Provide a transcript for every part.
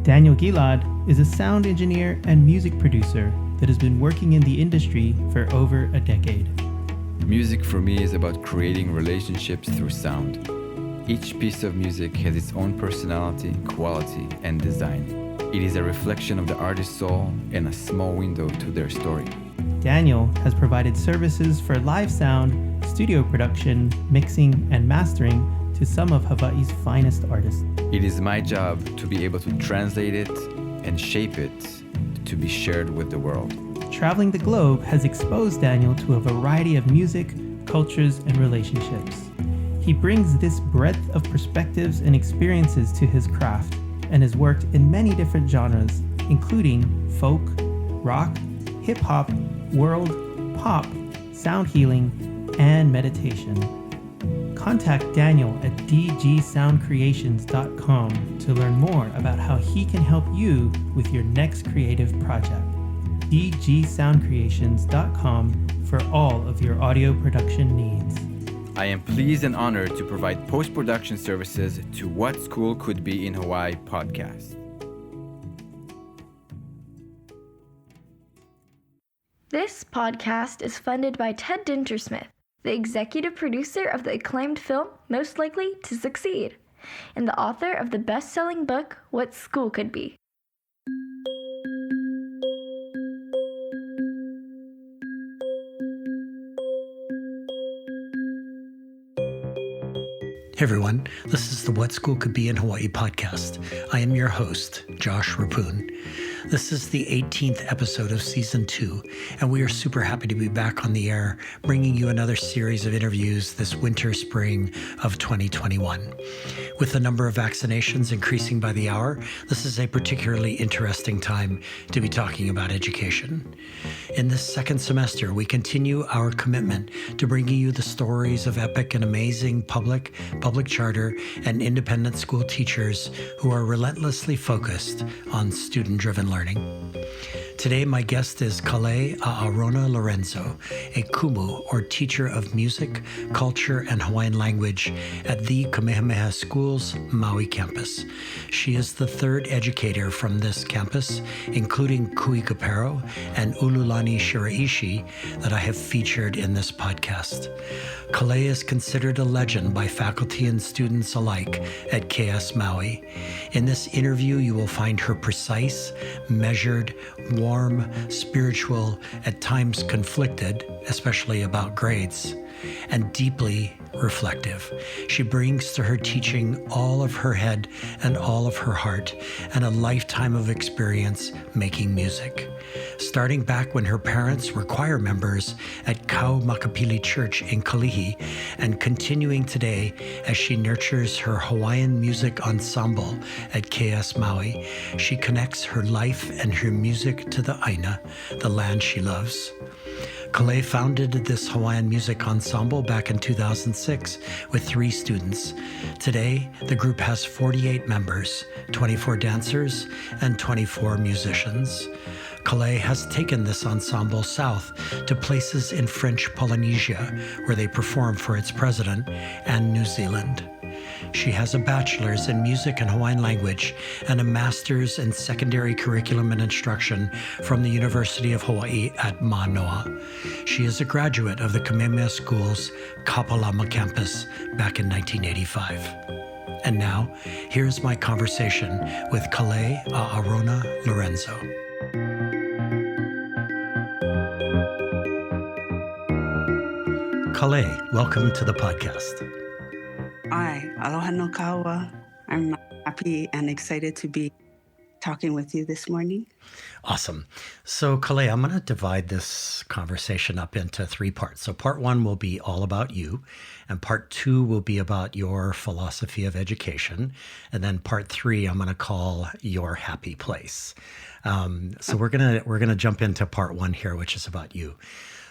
Daniel Gilad is a sound engineer and music producer that has been working in the industry for over a decade. Music for me is about creating relationships through sound. Each piece of music has its own personality, quality, and design. It is a reflection of the artist's soul and a small window to their story. Daniel has provided services for live sound, studio production, mixing, and mastering to some of Hawaii's finest artists. It is my job to be able to translate it and shape it to be shared with the world. Traveling the globe has exposed Daniel to a variety of music, cultures, and relationships. He brings this breadth of perspectives and experiences to his craft and has worked in many different genres, including folk, rock, hip-hop, world, pop, sound healing, and meditation. Contact Daniel at dgsoundcreations.com to learn more about how he can help you with your next creative project. dgsoundcreations.com for all of your audio production needs. I am pleased and honored to provide post-production services to What School Could Be in Hawaii podcast. This podcast is funded by Ted Dintersmith, the executive producer of the acclaimed film Most Likely to Succeed, and the author of the best-selling book What School Could Be. Hey everyone, this is the What School Could Be in Hawaii podcast. I am your host, Josh Rapoon. This is the 18th episode of Season 2, and we are super happy to be back on the air, bringing you another series of interviews this winter-spring of 2021. With the number of vaccinations increasing by the hour, this is a particularly interesting time to be talking about education. In this second semester, we continue our commitment to bringing you the stories of epic and amazing public charter, and independent school teachers who are relentlessly focused on student-driven learning. Today, my guest is Aarona-Lorenzo, a kumu, or teacher of music, culture, and Hawaiian language at the Kamehameha School's Maui campus. She is the third educator from this campus, including Kui Kapero and Ululani Shiraishi, that I have featured in this podcast. Kalei is considered a legend by faculty and students alike at KS Maui. In this interview, you will find her precise, measured, warm, spiritual, at times conflicted, especially about grades, and deeply reflective. She brings to her teaching all of her head and all of her heart, and a lifetime of experience making music. Starting back when her parents were choir members at Kau Makapili Church in Kalihi, and continuing today as she nurtures her Hawaiian music ensemble at KS Maui, she connects her life and her music to the Aina, the land she loves. Kalei founded this Hawaiian music ensemble back in 2006 with 3 students. Today, the group has 48 members, 24 dancers, and 24 musicians. Kalei has taken this ensemble south to places in French Polynesia, where they perform for its president, and New Zealand. She has a bachelor's in music and Hawaiian language and a master's in secondary curriculum and instruction from the University of Hawaii at Manoa. She is a graduate of the Kamehameha School's Kapalama campus back in 1985. And now, here's my conversation with Kalei Aarona-Lorenzo. Kalei, welcome to the podcast. Hi, aloha no kaua. I'm happy and excited to be talking with you this morning. Awesome. So, Kalei, I'm going to divide this conversation up into 3 parts. So part 1 will be all about you, and part 2 will be about your philosophy of education, and then part 3 I'm going to call your happy place. So we're gonna jump into part 1 here, which is about you.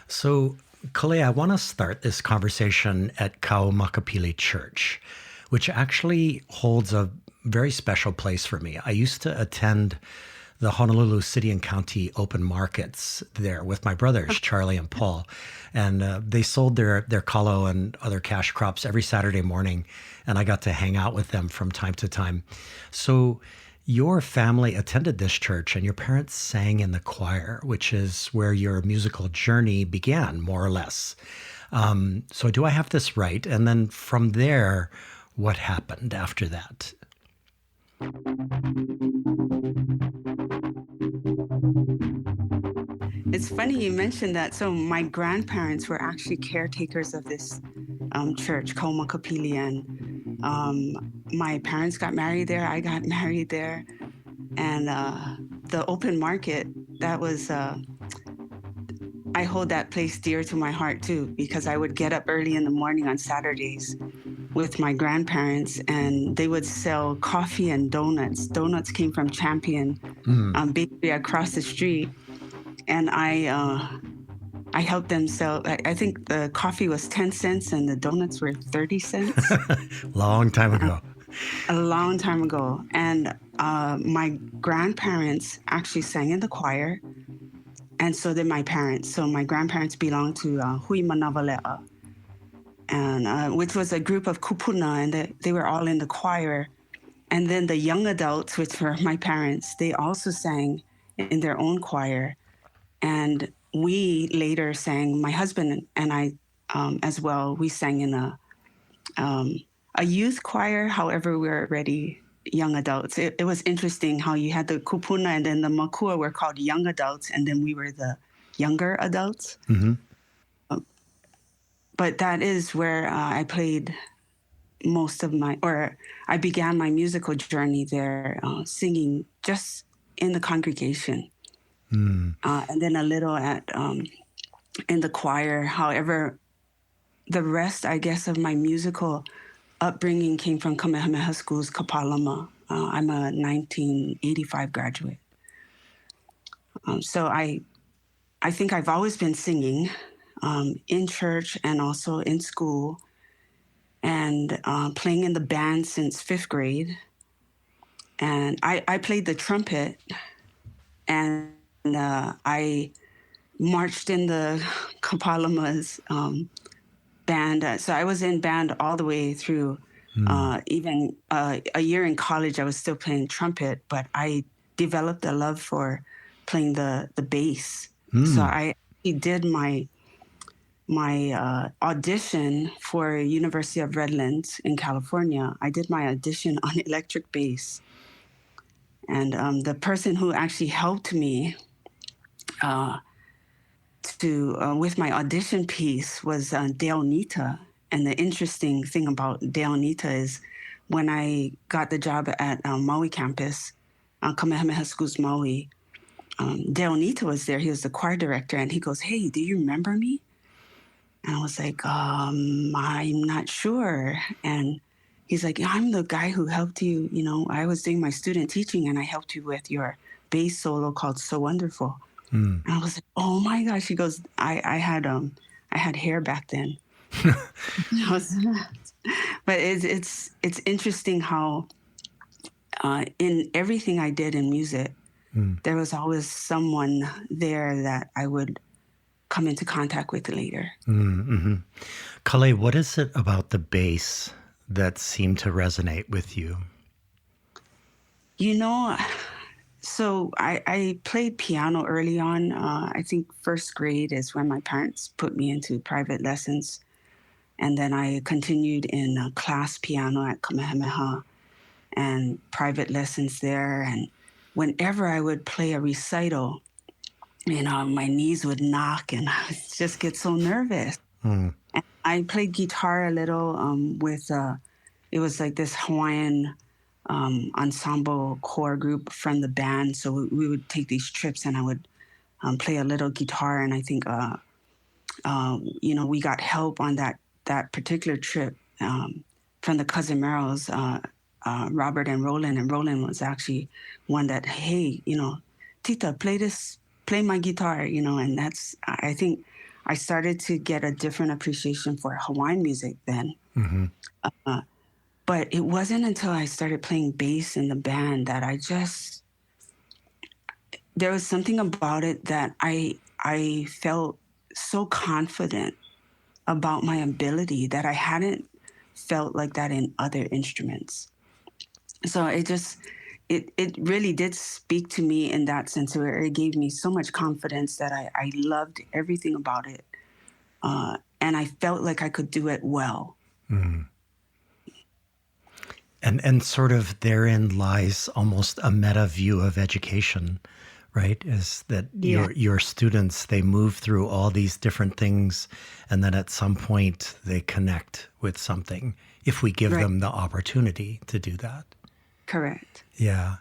So, Kalei, I want to start this conversation at Kau Makapili Church, which actually holds a very special place for me. I used to attend the Honolulu City and County open markets there with my brothers, Charlie and Paul. And they sold their kalo and other cash crops every Saturday morning, and I got to hang out with them from time to time. So Your family attended this church and your parents sang in the choir, which is where your musical journey began, more or less. So do I have this right? And then from there, what happened after that? It's funny you mentioned that. So my grandparents were actually caretakers of this church, Kaumakapili, and my parents got married there. I got married there, and the open market, that was. I hold that place dear to my heart too, because I would get up early in the morning on Saturdays with my grandparents, and they would sell coffee and donuts. Donuts came from Champion Bakery across the street, and I helped them sell. I think the coffee was 10 cents and the donuts were 30 cents. Long time ago. A long time ago. And my grandparents actually sang in the choir, and so did my parents. So my grandparents belonged to Hui Manavalea, and which was a group of kupuna, and they were all in the choir. And then the young adults, which were my parents, they also sang in their own choir. And we later sang, my husband and I as well, we sang in a youth choir. However, we were already young adults. It was interesting how you had the kupuna and then the makua were called young adults, and then we were the younger adults. Mm-hmm. But that is where I played I began my musical journey there, singing just in the congregation. And then a little in the choir. However, the rest, I guess, of my musical upbringing came from Kamehameha School's Kapalama. I'm a 1985 graduate. So I think I've always been singing in church and also in school, and playing in the band since 5th grade. And I played the trumpet, and I marched in the Kapalama's band. So I was in band all the way through. Even a year in college, I was still playing trumpet, but I developed a love for playing the bass. So I did my audition for University of Redlands in California. I did my audition on electric bass. And the person who actually helped me with my audition piece was Dale Nita. And the interesting thing about Dale Nita is when I got the job at Maui campus, Kamehameha School's Maui, Dale Nita was there. He was the choir director, and he goes, "Hey, do you remember me?" And I was like, I'm not sure. And he's like, "I'm the guy who helped you. You know, I was doing my student teaching, and I helped you with your bass solo called So Wonderful." And I was like, "Oh my gosh." He goes, I had hair back then. But it's interesting how in everything I did in music, there was always someone there that I would come into contact with later. Mm-hmm. Kalei, what is it about the bass that seemed to resonate with you? You know, so I played piano early on. I think 1st grade is when my parents put me into private lessons. And then I continued in class piano at Kamehameha and private lessons there. And whenever I would play a recital, you know, my knees would knock and I would just get so nervous. And I played guitar a little with, it was like this Hawaiian ensemble core group from the band. So we would take these trips and I would play a little guitar. And I think, you know, we got help on that particular trip from the Cousin Merrills, Robert and Roland. And Roland was actually one that, "Hey, you know, Tita, play my guitar," you know, and I think I started to get a different appreciation for Hawaiian music then. But it wasn't until I started playing bass in the band that there was something about it that I felt so confident about my ability that I hadn't felt like that in other instruments. So it really did speak to me in that sense, where it gave me so much confidence that I loved everything about it. And I felt like I could do it well. And sort of therein lies almost a meta view of education, right? Is that your students, they move through all these different things, and then at some point they connect with something if we give them the opportunity to do that. Correct. Yeah.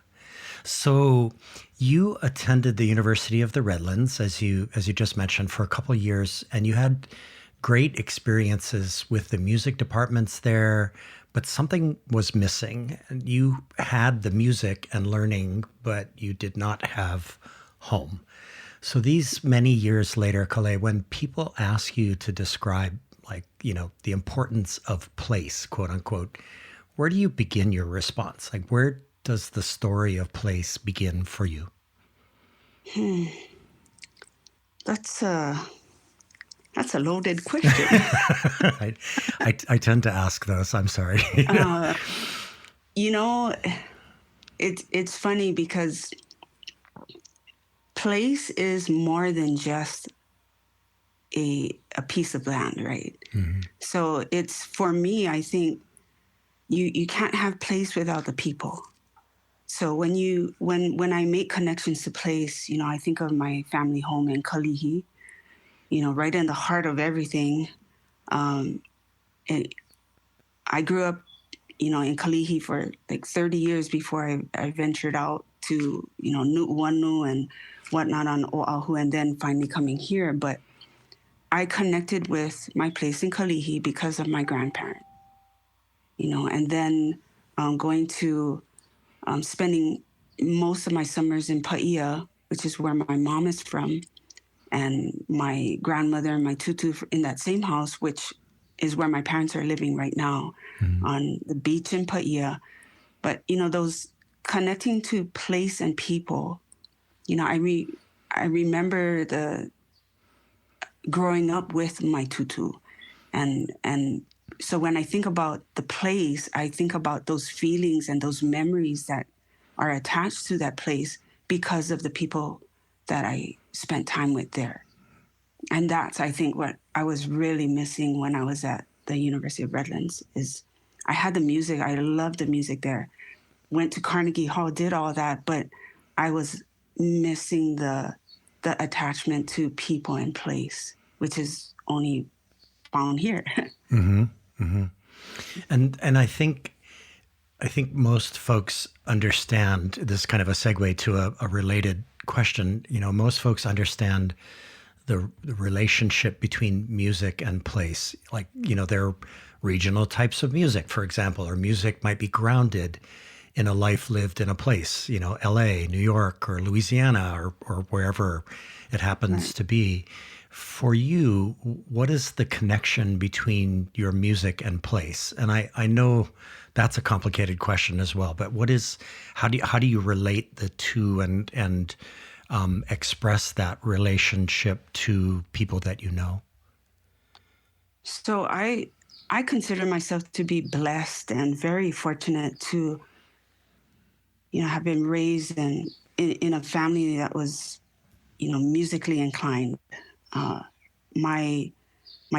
So you attended the University of the Redlands, as you just mentioned, for a couple of years, and you had great experiences with the music departments there, but something was missing. And you had the music and learning, but you did not have home. So these many years later, Kalei, when people ask you to describe, like, the importance of place, quote unquote, where do you begin your response? Like, where does the story of place begin for you? That's a loaded question. I tend to ask those. I'm sorry. It's funny because place is more than just a piece of land, right? Mm-hmm. So it's, for me, I think you can't have place without the people. So when I make connections to place, I think of my family home in Kalihi, right in the heart of everything. I grew up, in Kalihi for like 30 years before I ventured out to, Nu'uanu and whatnot on Oahu, and then finally coming here. But I connected with my place in Kalihi because of my grandparent, and then going to spending most of my summers in Paia, which is where my mom is from, and my grandmother and my tutu in that same house, which is where my parents are living right now, on the beach in Paia. But, those connecting to place and people, I remember the growing up with my tutu. And so when I think about the place, I think about those feelings and those memories that are attached to that place because of the people that I spent time with there. And that's, I think, what I was really missing when I was at the University of Redlands is I had the music. I loved the music there. Went to Carnegie Hall, did all that, but I was missing the attachment to people and place, which is only found here. Mm-hmm. Mm-hmm. And I think most folks understand this, kind of a segue to a related question. Most folks understand the relationship between music and place. Like, there are regional types of music, for example, or music might be grounded in a life lived in a place, LA, New York, or Louisiana, or wherever it happens to be. For you, what is the connection between your music and place? And I know that's a complicated question as well, but how do you relate the two and express that relationship to people that you know? So I consider myself to be blessed and very fortunate to, have been raised in a family that was, musically inclined. My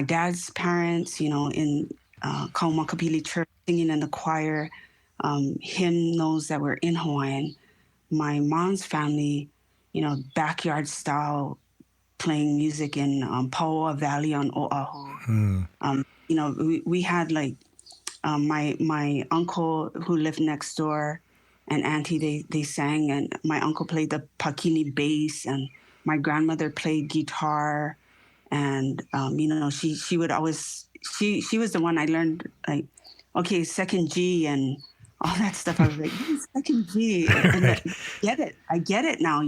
dad's parents, in Kaumakapili Church, singing in the choir, hymnals that were in Hawaiian. My mom's family, backyard style, playing music in Paoa Valley on Oahu. We had like my uncle who lived next door and auntie, they sang, and my uncle played the pakini bass, and my grandmother played guitar. And, she would always, she was the one I learned, like, okay, second G and all that stuff. I was like, second G. And I get it now.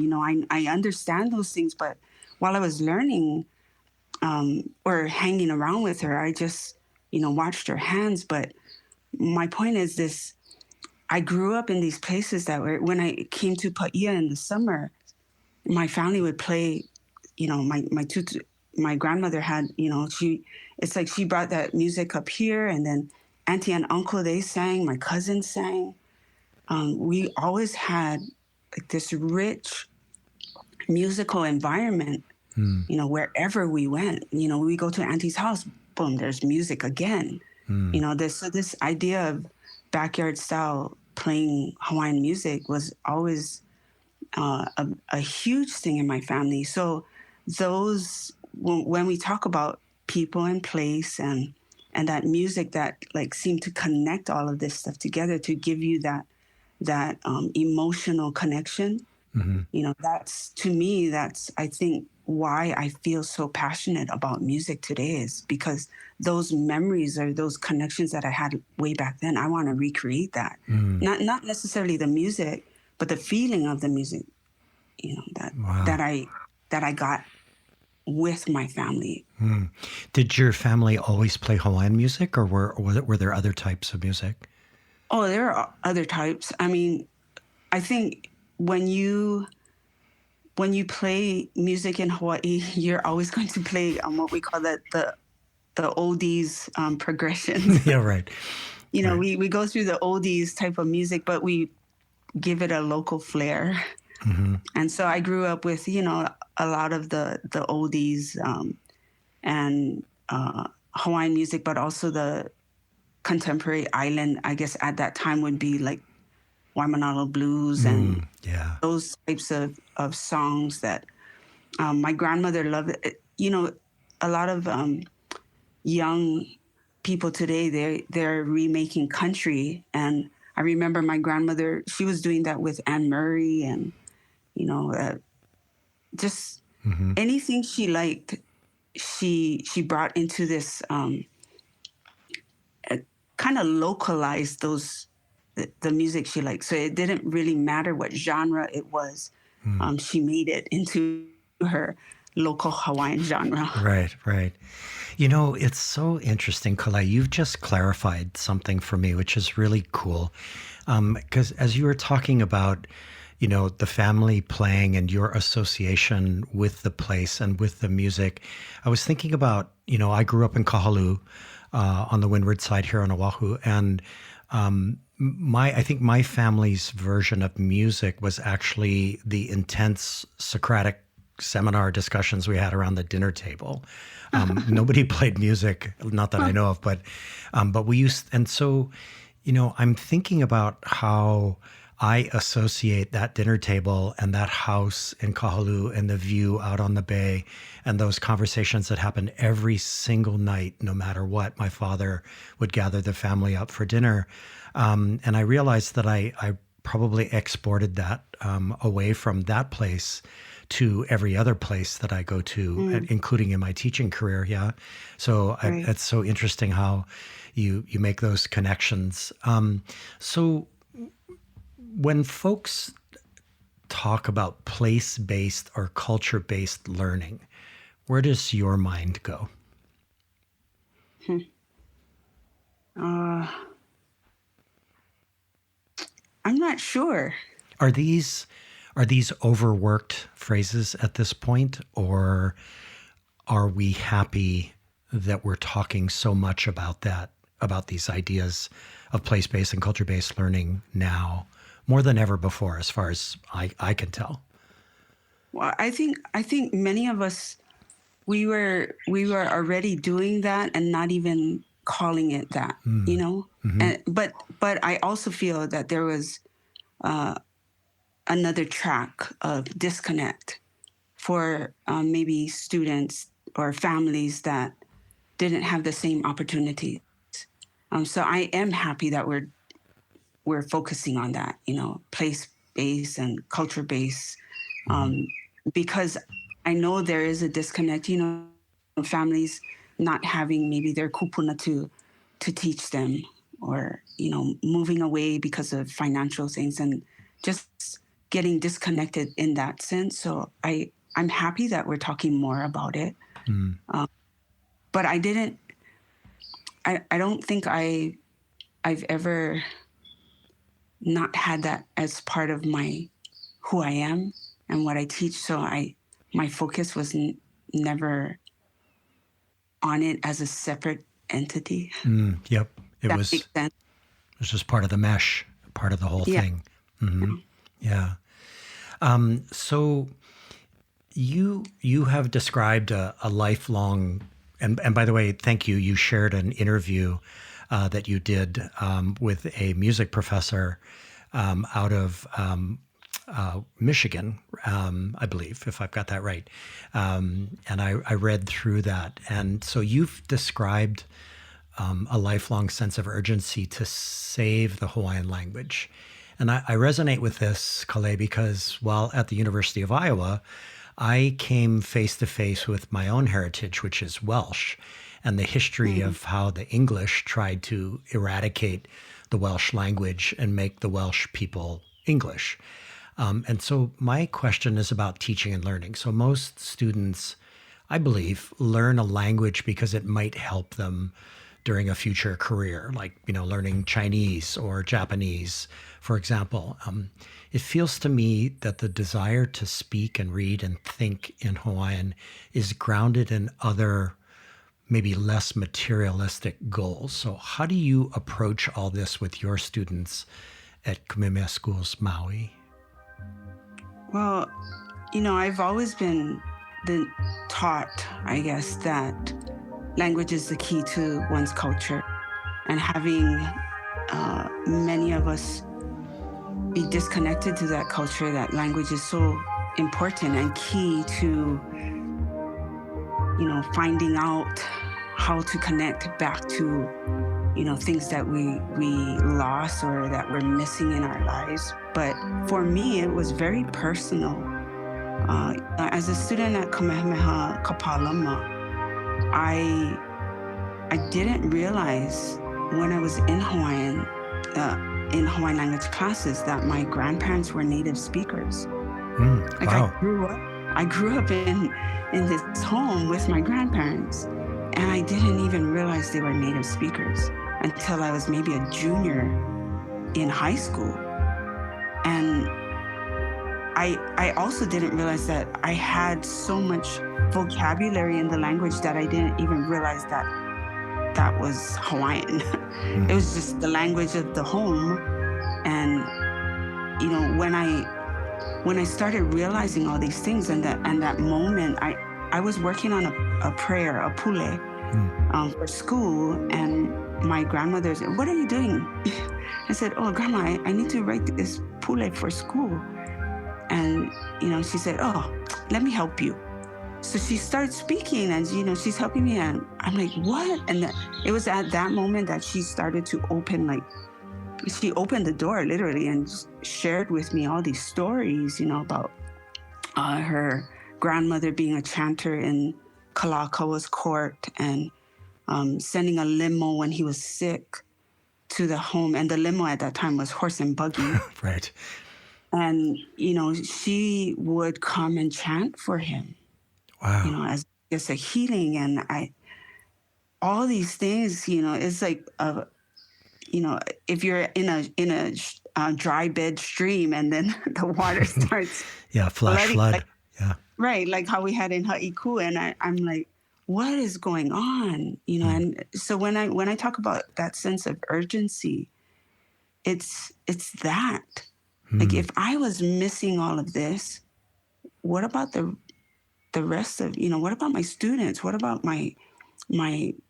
I understand those things. But while I was learning or hanging around with her, I just, watched her hands. But my point is this, I grew up in these places that were, when I came to Paia in the summer, my family would play, my grandmother had, it's like she brought that music up here, and then auntie and uncle, they sang, my cousins sang. we always had like this rich musical environment, wherever we went. We go to Auntie's house, boom, there's music again. This idea of backyard style playing Hawaiian music was always a huge thing in my family. So when we talk about people and place and that music that like seemed to connect all of this stuff together to give you that emotional connection, that's, to me, that's, I think, why I feel so passionate about music today, is because those memories or those connections that I had way back then, I want to recreate that. Not necessarily the music, but the feeling of the music, that I got with my family. Did your family always play Hawaiian music, or were there other types of music? Oh, there are other types. I mean, I think when you play music in Hawaii, you're always going to play what we call the oldies progressions. Yeah, right. Right. We go through the oldies type of music, but we give it a local flair. And so I grew up with, a lot of the oldies and Hawaiian music, but also the contemporary island, I guess at that time would be like Waimanalo blues and those types of songs that my grandmother loved. A lot of young people today, they're remaking country. And I remember my grandmother, she was doing that with Anne Murray and, just anything she liked, she brought into this kind of localized the music she liked. So it didn't really matter what genre it was. She made it into her local Hawaiian genre. Right. It's so interesting, Kalai. You've just clarified something for me, which is really cool. Because as you were talking about, the family playing and your association with the place and with the music, I was thinking about, I grew up in Kahalu on the windward side here on Oahu. And I think my family's version of music was actually the intense Socratic seminar discussions we had around the dinner table. Nobody played music, not that I know of, but we used, and so, I'm thinking about how I associate that dinner table and that house in Kahalu and the view out on the bay and those conversations that happened every single night, no matter what. My father would gather the family up for dinner. And I realized that I probably exported that away from that place to every other place that I go to, including in my teaching career. Yeah. So it's so interesting how you make those connections. So when folks talk about place-based or culture-based learning, where does your mind go? I'm not sure. Are these overworked phrases at this point, or are we happy that we're talking so much about these ideas of place-based and culture-based learning now, more than ever before, as far as I can tell? Well, I think many of us, we were already doing that and not even calling it that, And, but I also feel that there was another track of disconnect for maybe students or families that didn't have the same opportunities. So I am happy that we're focusing on that, place-based and culture-based, because I know there is a disconnect, families not having maybe their kupuna to teach them, or, moving away because of financial things and just getting disconnected in that sense. So I'm happy that we're talking more about it. But I don't think I've ever not had that as part of who I am and what I teach. So my focus was never on it as a separate entity. Yep. It That was makes sense. just part of the mesh, part of the whole Yeah. thing. Hmm. Yeah. So you have described a lifelong, and by the way, thank you. You shared an interview that you did with a music professor out of Michigan, I believe, if I've got that right. And I read through that. And so you've described a lifelong sense of urgency to save the Hawaiian language. And I resonate with this, Kale, because while at the University of Iowa, I came face to face with my own heritage, which is Welsh, and the history of how the English tried to eradicate the Welsh language and make the Welsh people English. And so my question is about teaching and learning. So most students, I believe, learn a language because it might help them during a future career, like, learning Chinese or Japanese, for example. It feels to me that the desire to speak and read and think in Hawaiian is grounded in other, maybe less materialistic goals. So how do you approach all this with your students at Kamehameha Schools Maui? Well, I've always been taught, I guess, that language is the key to one's culture. And having many of us be disconnected to that culture, that language is so important and key to, finding out how to connect back to, things that we lost or that we're missing in our lives. But for me, it was very personal. As a student at Kamehameha Kapalama, I didn't realize when I was in Hawaiian language classes that my grandparents were native speakers. Wow. I grew up in this home with my grandparents, and I didn't even realize they were native speakers until I was maybe a junior in high school. And I also didn't realize that I had so much vocabulary in the language that I didn't even realize that was Hawaiian. It was just the language of the home. And when I started realizing all these things, and that moment, I was working on a prayer, a pule, for school, and my grandmother said, "What are you doing?" I said, "Oh, Grandma, I need to write this pule for school." And she said, "Oh, let me help you." So she started speaking, and she's helping me, and I'm like, "What?" And it was at that moment that she started to she opened the door literally and shared with me all these stories, about her grandmother being a chanter in Kalakaua court, and sending a limo when he was sick to the home. And the limo at that time was horse and buggy. Right. And, she would come and chant for him. Wow. As just a healing. And all these things, it's like, if you're in a dry bed stream and then the water starts. Yeah, flash flood. Yeah. Right, like how we had in Ha'iku. And I'm like, what is going on? And so when I talk about that sense of urgency, it's that. Like, if I was missing all of this, what about the rest of, what about my students? What about my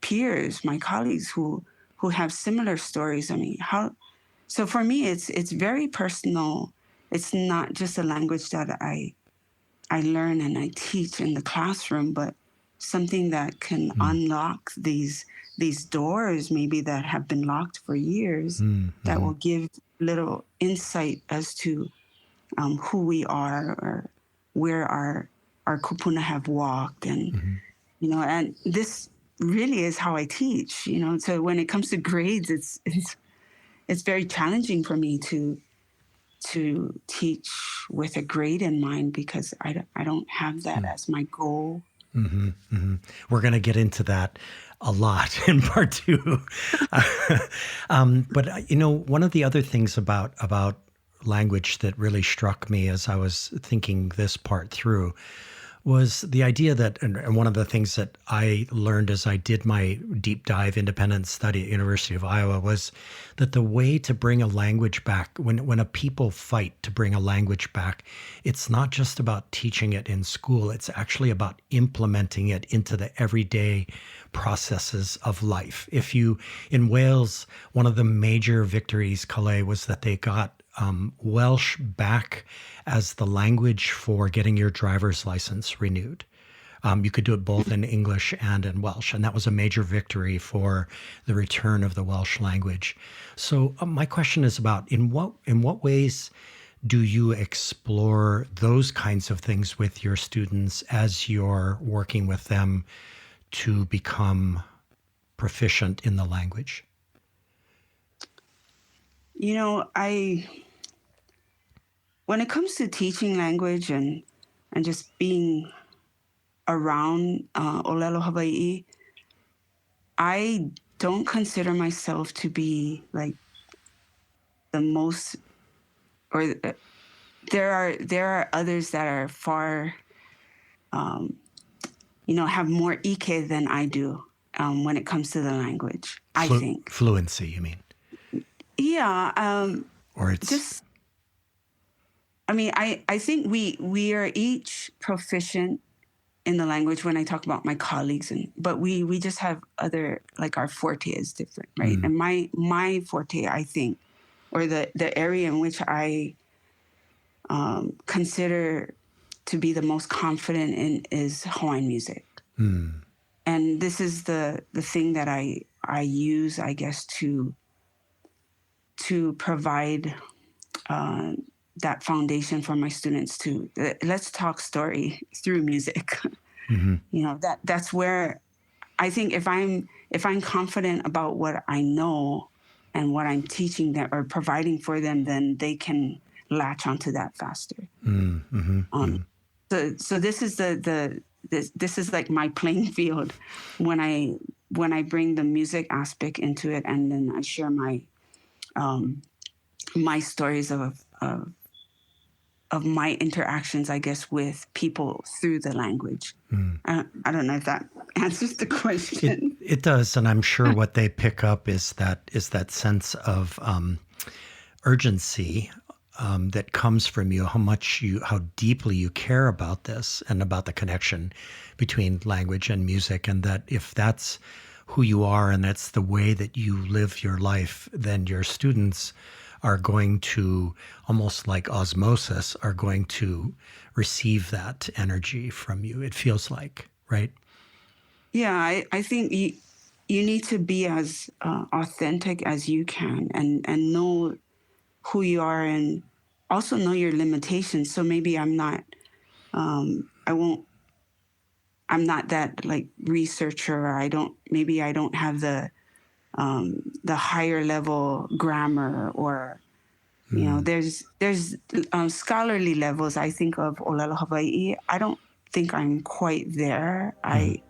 peers, my colleagues who have similar stories? I mean, so for me, it's very personal. It's not just a language that I learn and I teach in the classroom, but something that can unlock these doors maybe that have been locked for years, that will give little insight as to who we are or where our kupuna have walked. And, and this really is how I teach, so when it comes to grades, it's very challenging for me to teach with a grade in mind, because I don't have that as my goal. We're going to get into that a lot in part 2. But one of the other things about language that really struck me as I was thinking this part through was the idea that, and one of the things that I learned as I did my deep dive independent study at University of Iowa, was that the way to bring a language back, when a people fight to bring a language back, it's not just about teaching it in school, it's actually about implementing it into the everyday processes of life. In Wales, one of the major victories, Kalei, was that they got Welsh back as the language for getting your driver's license renewed. You could do it both in English and in Welsh, and that was a major victory for the return of the Welsh language. So my question is about in what ways do you explore those kinds of things with your students as you're working with them to become proficient in the language? When it comes to teaching language and just being around Olelo Hawaii, I don't consider myself to be like the most, or there are others that are far, have more ike than I do when it comes to the language. I think fluency. You mean? Yeah. Or it's just. I think we are each proficient in the language when I talk about my colleagues, but we just have other, like our forte is different, right? And my forte, I think, or the area in which I consider to be the most confident in is Hawaiian music. And this is the thing that I use, I guess, to provide that foundation for my students to let's talk story through music. That's where I think if I'm confident about what I know and what I'm teaching them or providing for them, then they can latch onto that faster. So this is this is like my playing field when I bring the music aspect into it, and then I share my my stories of my interactions, I guess, with people through the language. I don't know if that answers the question. It does, and I'm sure what they pick up is that sense of urgency that comes from you, how deeply you care about this and about the connection between language and music, and that if that's who you are and that's the way that you live your life, then your students are going to, almost like osmosis, are going to receive that energy from you, it feels like, right? Yeah, I think you need to be as authentic as you can and know who you are and also know your limitations. So maybe I'm not that like researcher, or I don't have the higher level grammar, or there's scholarly levels, I think, of Olelo Hawaii. I don't think I'm quite there. I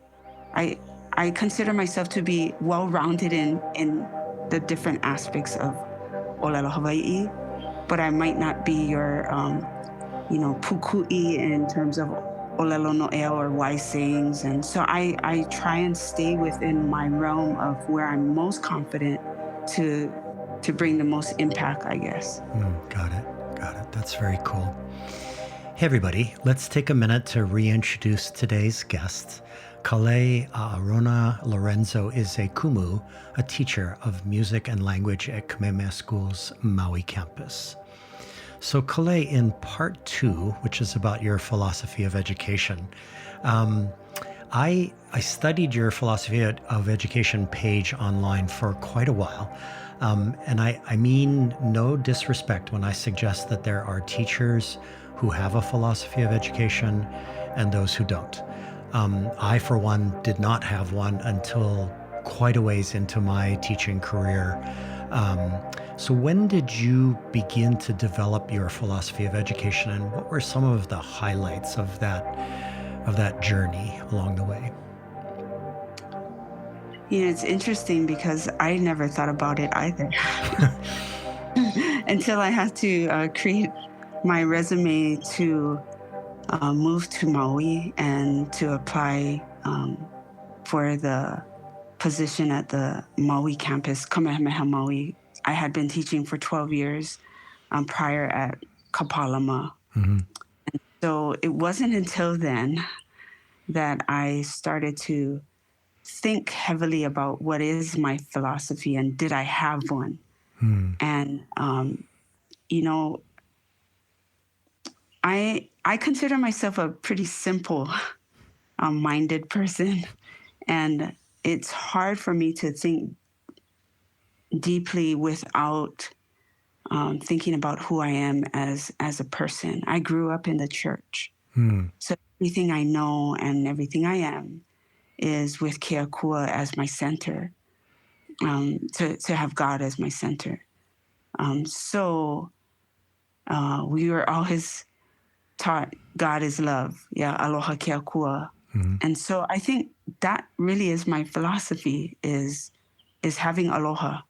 consider myself to be well-rounded in the different aspects of Olelo Hawaii, but I might not be your pukui in terms of Olelo No'ea or wise sayings. And so I try and stay within my realm of where I'm most confident to bring the most impact, I guess. Got it. That's very cool. Hey, everybody, let's take a minute to reintroduce today's guest. Kalei Aarona-Lorenzo is a kumu, a teacher of music and language at Kamehameha School's Maui campus. So Kalei, in part 2, which is about your philosophy of education, I studied your philosophy of education page online for quite a while. And I mean no disrespect when I suggest that there are teachers who have a philosophy of education and those who don't. I, for one, did not have one until quite a ways into my teaching career. So when did you begin to develop your philosophy of education, and what were some of the highlights of that journey along the way? It's interesting because I never thought about it either until I had to create my resume to moved to Maui and to apply for the position at the Maui campus, Kamehameha Maui. I had been teaching for 12 years prior at Kapalama. Mm-hmm. So it wasn't until then that I started to think heavily about what is my philosophy and did I have one? And, you know, I consider myself a pretty simple minded person. And it's hard for me to think deeply without thinking about who I am as a person. I grew up in the church. So everything I know and everything I am is with Keakua as my center, to have God as my center. So we were always taught God is love. Yeah, aloha keakua. And so I think that really is my philosophy is having aloha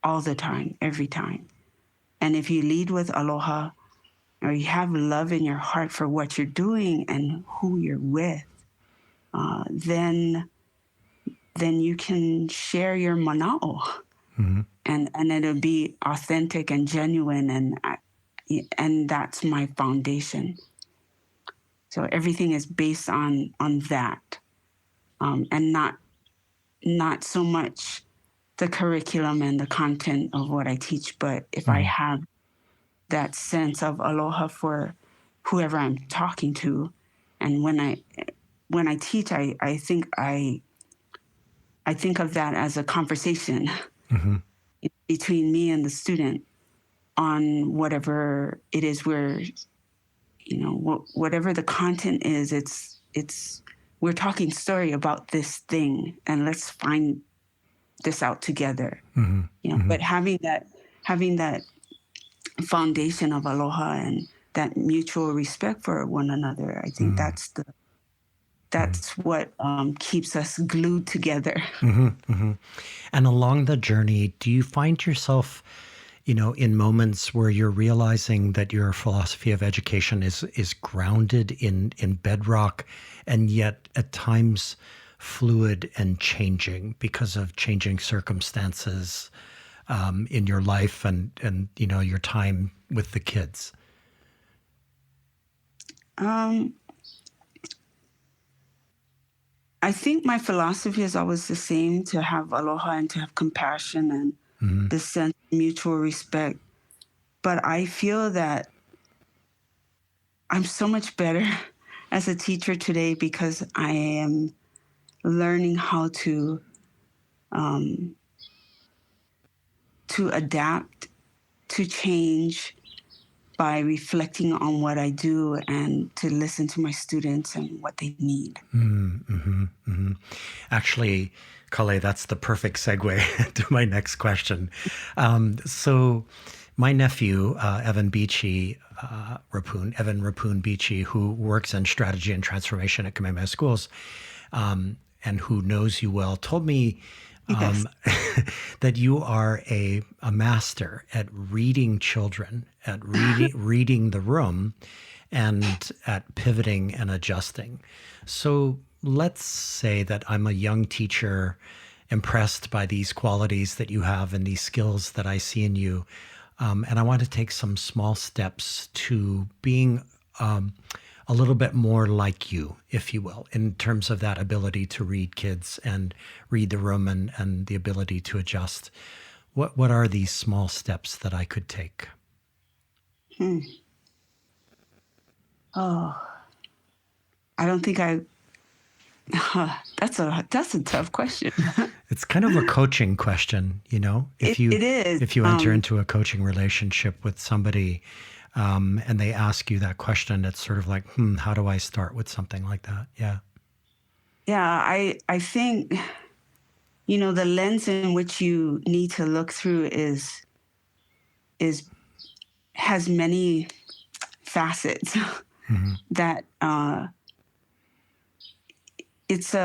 all the time, every time. And if you lead with aloha or you have love in your heart for what you're doing and who you're with, then you can share your mana'o. And it'll be authentic and genuine, and that's my foundation. So everything is based on that, and not so much the curriculum and the content of what I teach, but if I have that sense of aloha for whoever I'm talking to, and when I teach, I think of that as a conversation between me and the student on whatever it is whatever the content is, it's we're talking story about this thing and let's find this out together. But having that foundation of aloha and that mutual respect for one another, I think that's what keeps us glued together. And along the journey, do you find yourself, in moments where you're realizing that your philosophy of education is grounded in bedrock and yet at times fluid and changing because of changing circumstances in your life and your time with the kids? I think my philosophy is always the same, to have aloha and to have compassion and this sense of mutual respect. But I feel that I'm so much better as a teacher today because I am learning how to adapt, to change by reflecting on what I do and to listen to my students and what they need. Actually, Kale, that's the perfect segue to my next question. So my nephew, Evan Rapun Beachy, who works in strategy and transformation at Kamehameha Schools, and who knows you well, told me that you are a master at reading children, at reading the room, and at pivoting and adjusting. So let's say that I'm a young teacher impressed by these qualities that you have and these skills that I see in you. And I want to take some small steps to being a little bit more like you, if you will, in terms of that ability to read kids and read the room and the ability to adjust. What are these small steps that I could take? Oh, I don't think that's a tough question. It's kind of a coaching question, It is. If you enter into a coaching relationship with somebody, and they ask you that question, it's sort of like, how do I start with something like that? Yeah. Yeah, I think, the lens in which you need to look through has many facets that it's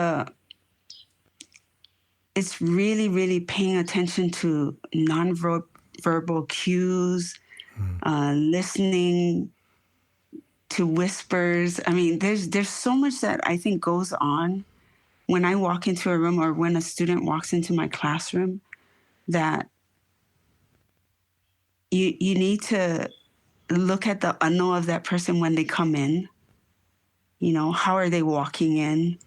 really, really paying attention to nonverbal cues, listening, to whispers. I mean, there's so much that I think goes on when I walk into a room or when a student walks into my classroom that you need to look at the unknown of that person when they come in. You know, how are they walking in?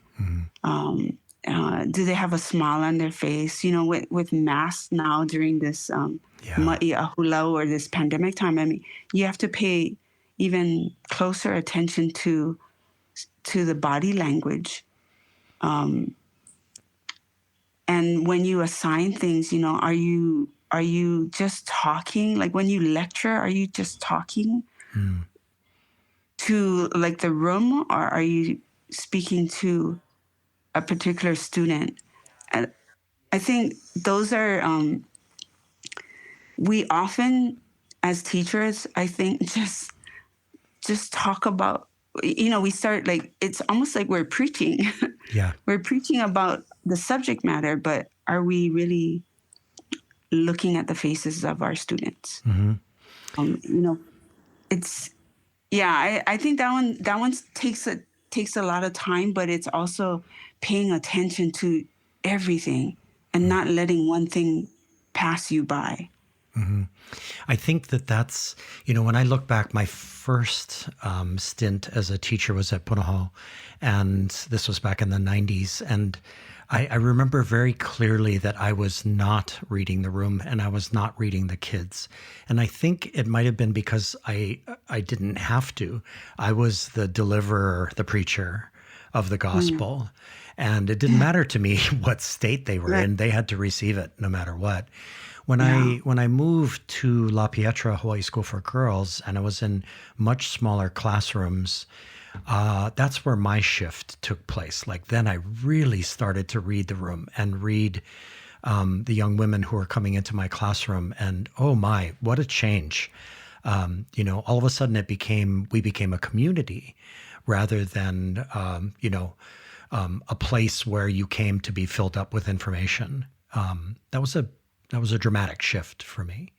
Do they have a smile on their face? You know, with masks now during this ma'iahula or this pandemic time, I mean, you have to pay even closer attention to the body language. And when you assign things, you know, are you just talking? Like when you lecture, are you just talking to like the room, or are you speaking to a particular student? And I think those are, we often as teachers, I think just talk about, you know, we start like, it's almost like we're preaching. Yeah. We're preaching about the subject matter, but are we really looking at the faces of our students? You know, it's, yeah, I think that one takes a lot of time, but it's also paying attention to everything and not letting one thing pass you by. I think that's, you know, when I look back, my first stint as a teacher was at Punahou, and this was back in the 90s. And I remember very clearly that I was not reading the room and I was not reading the kids. And I think it might have been because I didn't have to. I was the deliverer, the preacher of the gospel. And it didn't matter to me what state they were in. They had to receive it no matter what. When I moved to La Pietra Hawaii School for Girls, and I was in much smaller classrooms, that's where my shift took place. Like then I really started to read the room and read the young women who were coming into my classroom, and oh my, what a change. You know, all of a sudden we became a community rather than, a place where you came to be filled up with information. That was a dramatic shift for me.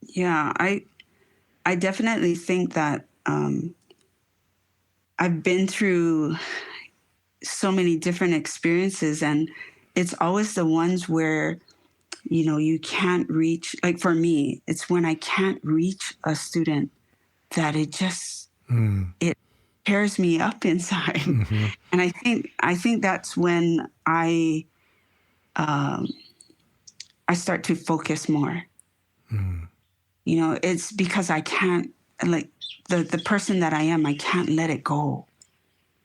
Yeah, I definitely think that I've been through so many different experiences, and it's always the ones where, you know, you can't reach, like for me, it's when I can't reach a student that it just, it tears me up inside. And I think that's when I start to focus more. You know, it's because I can't, like the person that I am, I can't let it go.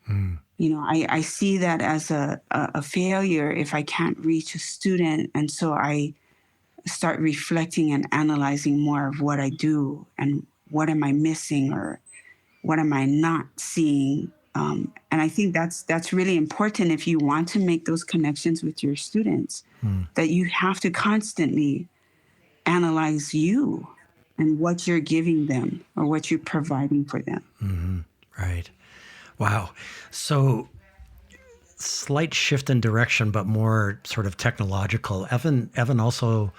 You know, I see that as a failure if I can't reach a student. And so I start reflecting and analyzing more of what I do and what am I missing or what am I not seeing. And I think that's really important if you want to make those connections with your students, that you have to constantly analyze you and what you're giving them or what you're providing for them. Right. Wow. So slight shift in direction, but more sort of technological. Evan also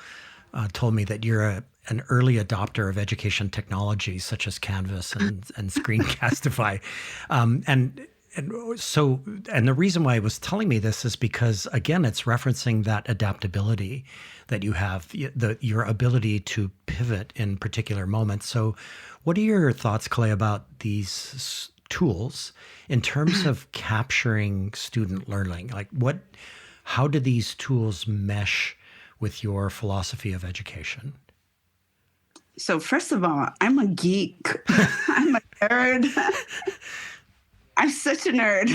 told me that you're an early adopter of education technologies such as Canvas and Screencastify. And the reason why I was telling me this is because, again, it's referencing that adaptability that you have, your ability to pivot in particular moments. So what are your thoughts, Kalei, about these tools in terms of capturing student learning? Like how do these tools mesh with your philosophy of education? So first of all, I'm a geek. I'm a nerd. I'm such a nerd.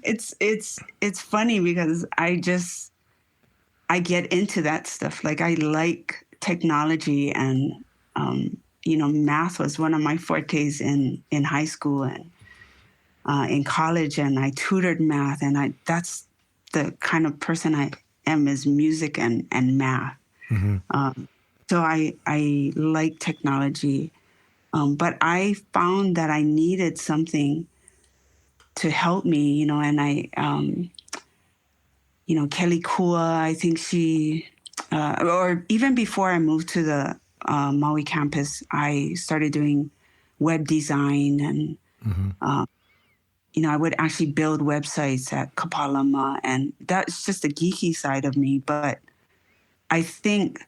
It's funny because I get into that stuff. Like I like technology, and math was one of my fortes in high school and in college, and I tutored math, and that's the kind of person I am, is music and math. So I like technology, but I found that I needed something to help me, and I, Kelly Kua, I think she, or even before I moved to the Maui campus, I started doing web design, and I would actually build websites at Kapalama, and that's just the geeky side of me. But I think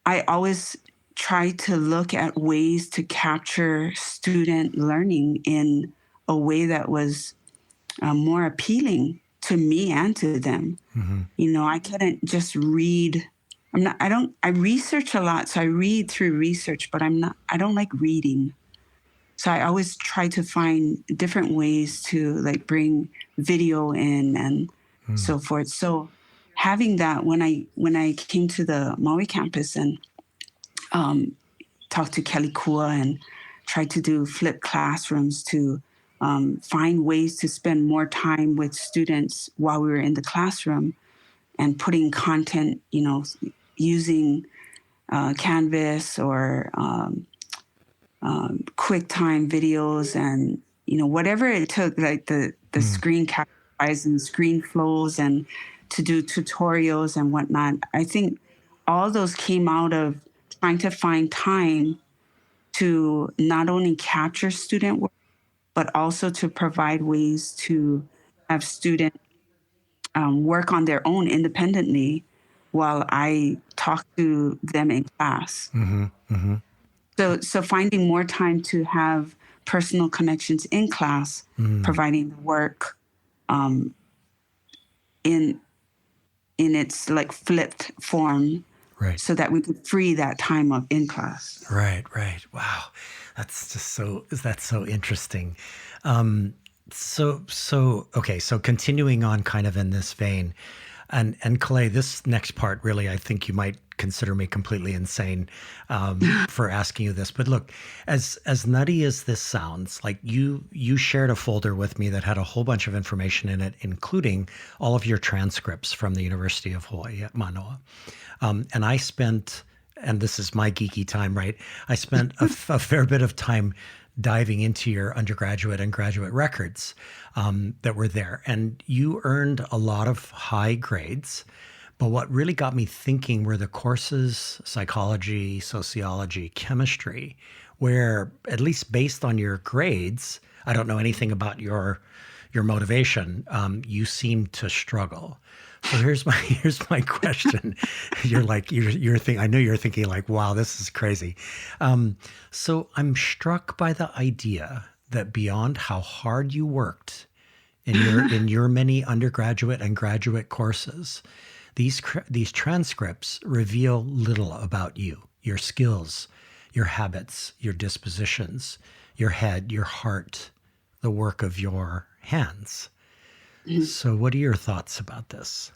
I always try to look at ways to capture student learning in a way that was more appealing to me and to them. I couldn't just read. I research a lot. So I read through research, but I don't like reading. So I always try to find different ways to like bring video in and so forth. So having that, when I came to the Maui campus and talked to Kelly Kua and tried to do flipped classrooms to find ways to spend more time with students while we were in the classroom and putting content, using Canvas or QuickTime videos and, whatever it took, like the screen captures and screen flows and to do tutorials and whatnot. I think all those came out of trying to find time to not only capture student work, but also to provide ways to have students work on their own independently while I talk to them in class. So finding more time to have personal connections in class, providing the work in its like flipped form, Right. so that we could free that time up in class. Right. Wow. That's so interesting. So continuing on kind of in this vein, and Kalei, this next part, really, I think you might consider me completely insane for asking you this. But look, as nutty as this sounds, like you shared a folder with me that had a whole bunch of information in it, including all of your transcripts from the University of Hawaii at Manoa. And I spent, and this is my geeky time, right? I spent a fair bit of time diving into your undergraduate and graduate records that were there. And you earned a lot of high grades. But what really got me thinking were the courses, psychology, sociology, chemistry, where, at least based on your grades, I don't know anything about your motivation, you seem to struggle. So here's my question. You're thinking, I know you're thinking like, wow, this is crazy. So I'm struck by the idea that beyond how hard you worked in your many undergraduate and graduate courses, these transcripts reveal little about you, your skills, your habits, your dispositions, your head, your heart, the work of your hands. So what are your thoughts about this?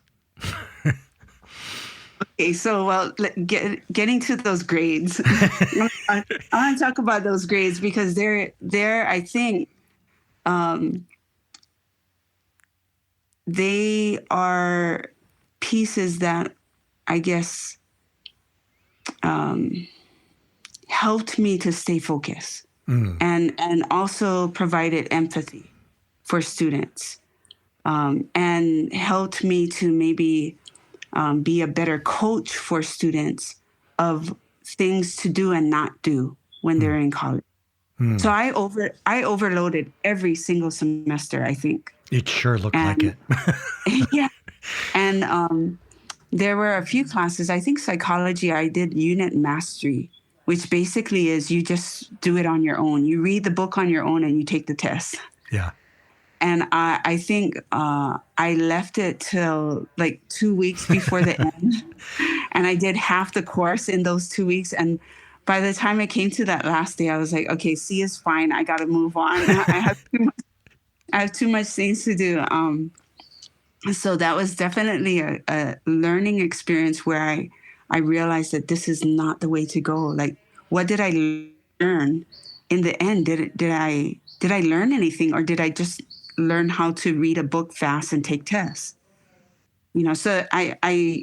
Okay, so getting to those grades, I want to talk about those grades because they're I think they are pieces that I guess helped me to stay focused and also provided empathy for students and helped me to maybe be a better coach for students of things to do and not do when they're in college. So I overloaded every single semester, I think. It sure looked like it. Yeah. And there were a few classes, I think psychology, I did unit mastery, which basically is you just do it on your own. You read the book on your own and you take the test. Yeah. And I think I left it till like 2 weeks before the end. And I did half the course in those 2 weeks. And by the time it came to that last day, I was like, okay, C is fine. I got to move on. I have too much things to do. So that was definitely a learning experience where I realized that this is not the way to go. Like, what did I learn in the end? Did I learn anything, or did I just learn how to read a book fast and take tests? So I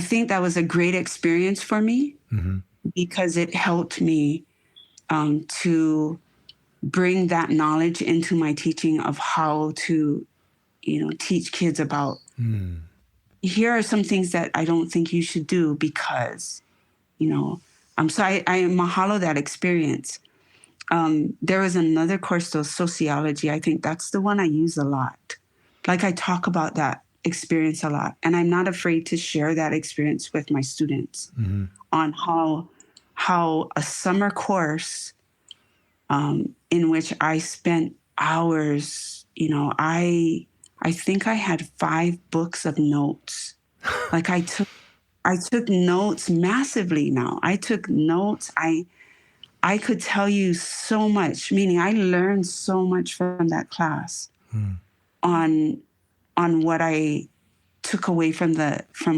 think that was a great experience for me because it helped me to bring that knowledge into my teaching of how to, teach kids about, here are some things that I don't think you should do because, So I mahalo that experience. There was another course, though, sociology. I think that's the one I use a lot. Like, I talk about that experience a lot, and I'm not afraid to share that experience with my students on how a summer course in which I spent hours, I think I had 5 books of notes. Like, I took notes massively now. I took notes. I could tell you so much, meaning I learned so much from that class on what I took away from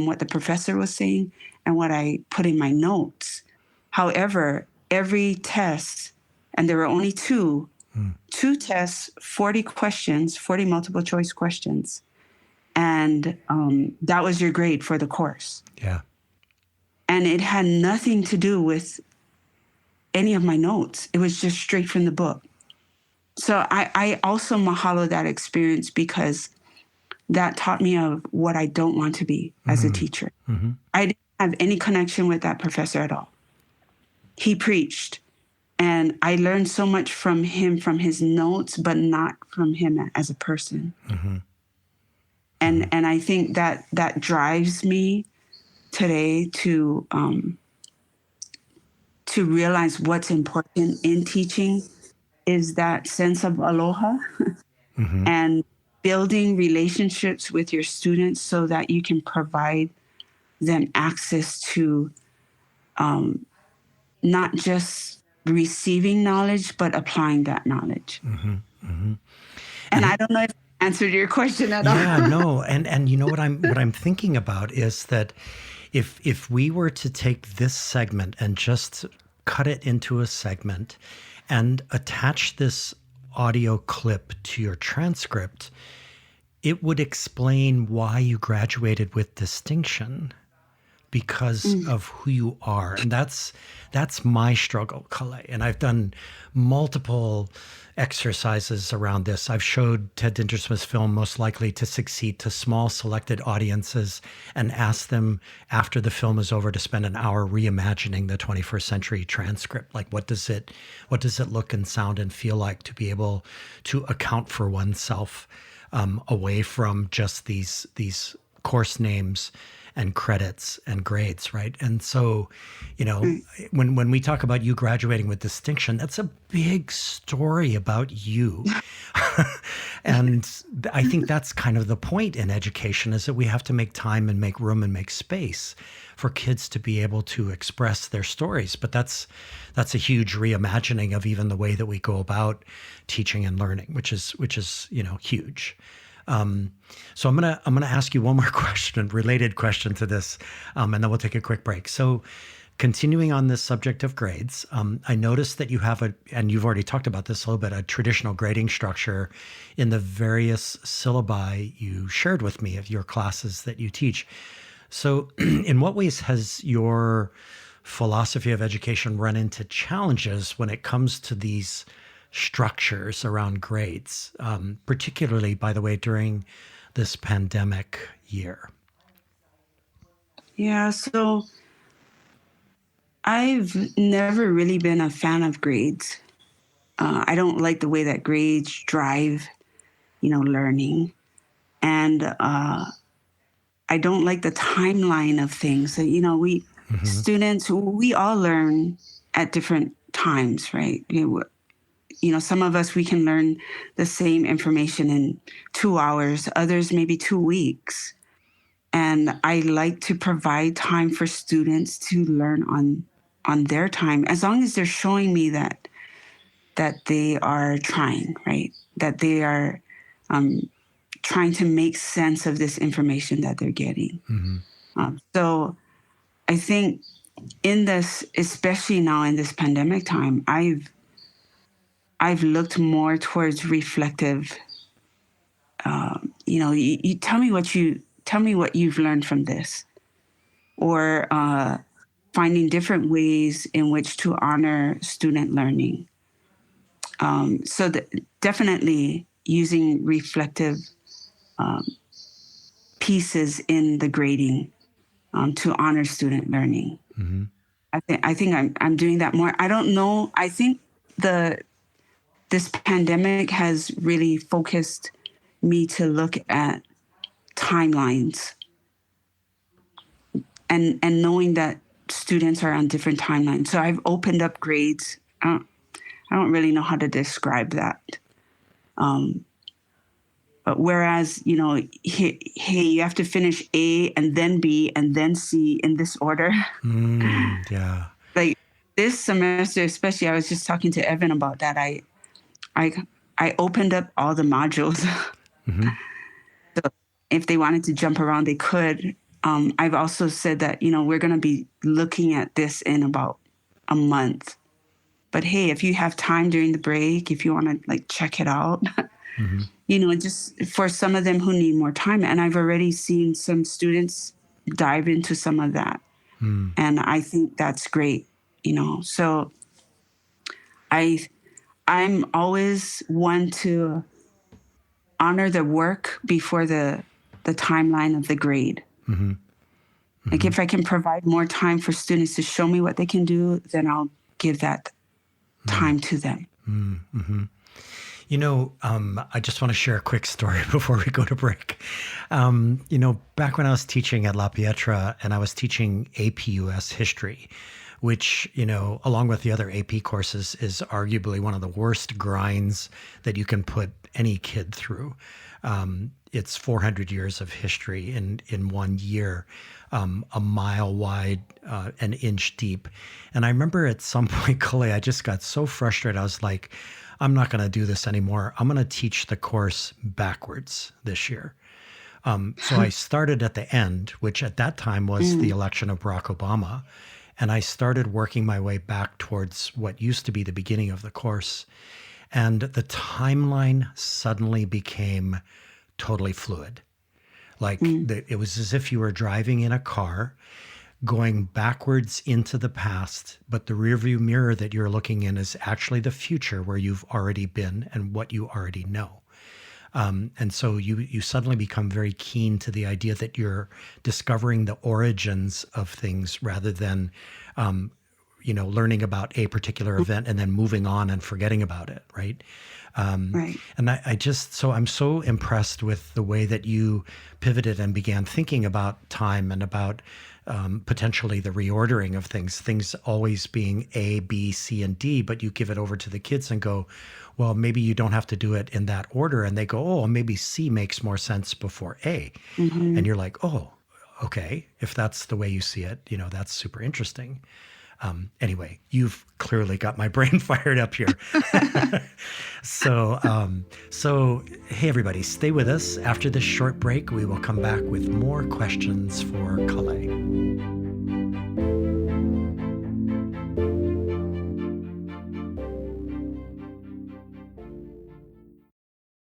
what the professor was saying and what I put in my notes. However, every test, and there were only two tests, 40 questions, 40 multiple choice questions. And that was your grade for the course. Yeah. And it had nothing to do with any of my notes. It was just straight from the book. So I also mahalo that experience because that taught me of what I don't want to be as a teacher. I didn't have any connection with that professor at all. He preached, and I learned so much from him, from his notes, but not from him as a person. And I think that drives me today to realize what's important in teaching is that sense of aloha and building relationships with your students so that you can provide them access to not just receiving knowledge, but applying that knowledge. And I don't know if I answered your question at all. Yeah, no. And you know what I'm thinking about is that if we were to take this segment and just cut it into a segment and attach this audio clip to your transcript, it would explain why you graduated with distinction because of who you are. And that's my struggle, Kalei. And I've done multiple exercises around this. I've showed Ted Dintersmith's film Most Likely to Succeed to small selected audiences and asked them after the film is over to spend an hour reimagining the 21st century transcript. Like, what does it look and sound and feel like to be able to account for oneself away from just these course names and credits and grades, right? And so, when we talk about you graduating with distinction, that's a big story about you. And I think that's kind of the point in education, is that we have to make time and make room and make space for kids to be able to express their stories. But that's a huge reimagining of even the way that we go about teaching and learning, which is huge. So I'm gonna ask you one more question, related question to this, and then we'll take a quick break. So, continuing on this subject of grades, I noticed that you have and you've already talked about this a little bit, a traditional grading structure in the various syllabi you shared with me of your classes that you teach. So, in what ways has your philosophy of education run into challenges when it comes to these structures around grades, particularly, by the way, during this pandemic year? Yeah, so I've never really been a fan of grades. I don't like the way that grades drive, learning. And I don't like the timeline of things. So, students, we all learn at different times, right? Some of us, we can learn the same information in 2 hours, others maybe 2 weeks. And I like to provide time for students to learn on their time, as long as they're showing me that they are trying, right? That they are trying to make sense of this information that they're getting. So I think in this, especially now in this pandemic time, I've looked more towards reflective. You tell me what you've learned from this, or finding different ways in which to honor student learning. So definitely using reflective pieces in the grading to honor student learning. I think I'm doing that more. I don't know. I think this pandemic has really focused me to look at timelines and knowing that students are on different timelines. So I've opened up grades. I don't really know how to describe that. But whereas, hey, you have to finish A and then B and then C in this order. Yeah. Like this semester, especially, I was just talking to Evan about that. I opened up all the modules. Mm-hmm. So if they wanted to jump around, they could. I've also said that, we're going to be looking at this in about a month. But hey, if you have time during the break, if you want to like check it out, mm-hmm. Just for some of them who need more time. And I've already seen some students dive into some of that. Mm. And I think that's great, So I'm always one to honor the work before the timeline of the grade. Mm-hmm. Mm-hmm. Like if I can provide more time for students to show me what they can do, then I'll give that time to them. Mm-hmm. I just want to share a quick story before we go to break. Back when I was teaching at La Pietra and I was teaching AP US history, which, along with the other AP courses, is arguably one of the worst grinds that you can put any kid through. It's 400 years of history in 1 year, a mile wide, an inch deep. And I remember at some point, Kalei, I just got so frustrated. I was like, I'm not going to do this anymore. I'm going to teach the course backwards this year. So I started at the end, which at that time was the election of Barack Obama. And I started working my way back towards what used to be the beginning of the course. And the timeline suddenly became totally fluid. Like it was as if you were driving in a car, going backwards into the past, but the rearview mirror that you're looking in is actually the future where you've already been and what you already know. And so you suddenly become very keen to the idea that you're discovering the origins of things rather than, learning about a particular event and then moving on and forgetting about it, right? Right. And I'm so impressed with the way that you pivoted and began thinking about time and about potentially the reordering of things always being A, B, C, and D, but you give it over to the kids and go, well, maybe you don't have to do it in that order. And they go, oh, maybe C makes more sense before A. Mm-hmm. And you're like, oh, okay. If that's the way you see it, that's super interesting. Anyway, you've clearly got my brain fired up here. So hey, everybody, stay with us. After this short break, we will come back with more questions for Kalei.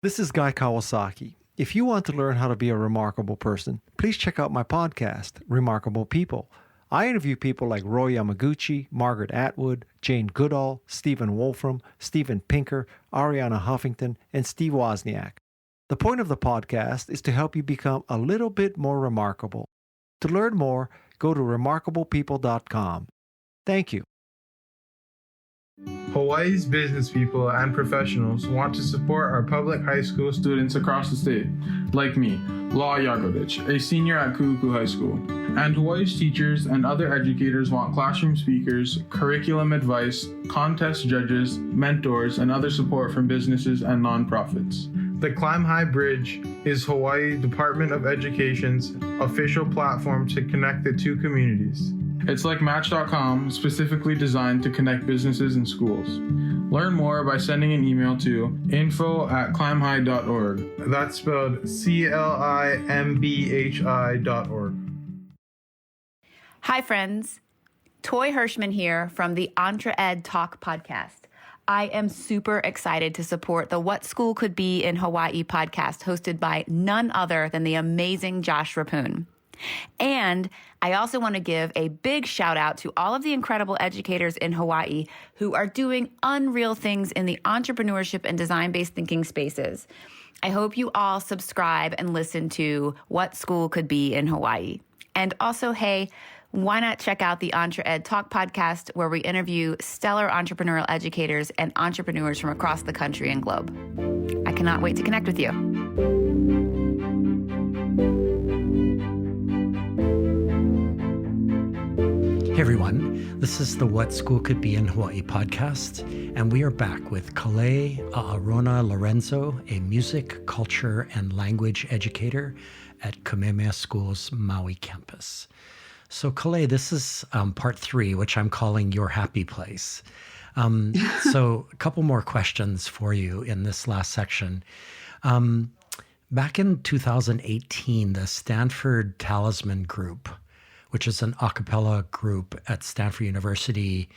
This is Guy Kawasaki. If you want to learn how to be a remarkable person, please check out my podcast, Remarkable People. I interview people like Roy Yamaguchi, Margaret Atwood, Jane Goodall, Stephen Wolfram, Steven Pinker, Ariana Huffington, and Steve Wozniak. The point of the podcast is to help you become a little bit more remarkable. To learn more, go to remarkablepeople.com. Thank you. Hawaii's business people and professionals want to support our public high school students across the state, like me, Law Yagodich, a senior at Ku'uku High School. And Hawaii's teachers and other educators want classroom speakers, curriculum advice, contest judges, mentors, and other support from businesses and nonprofits. The Climb High Bridge is Hawaii Department of Education's official platform to connect the two communities. It's like Match.com, specifically designed to connect businesses and schools. Learn more by sending an email to info@climbhigh.org. That's spelled CLIMBHI.org. Hi, friends. Toy Hirschman here from the Entre Ed Talk podcast. I am super excited to support the What School Could Be in Hawaii podcast hosted by none other than the amazing Josh Rappoon. And I also want to give a big shout out to all of the incredible educators in Hawaii who are doing unreal things in the entrepreneurship and design-based thinking spaces. I hope you all subscribe and listen to What School Could Be in Hawaii. And also, hey, why not check out the Entre Ed Talk podcast, where we interview stellar entrepreneurial educators and entrepreneurs from across the country and globe. I cannot wait to connect with you. Hey everyone, this is the What School Could Be in Hawaii podcast, and we are back with Aarona-Lorenzo, a music, culture, and language educator at Kamehameha School's Maui campus. So Kalei, this is part 3, which I'm calling Your Happy Place. So a couple more questions for you in this last section. Back in 2018, the Stanford Talisman Group, which is an a cappella group at Stanford University,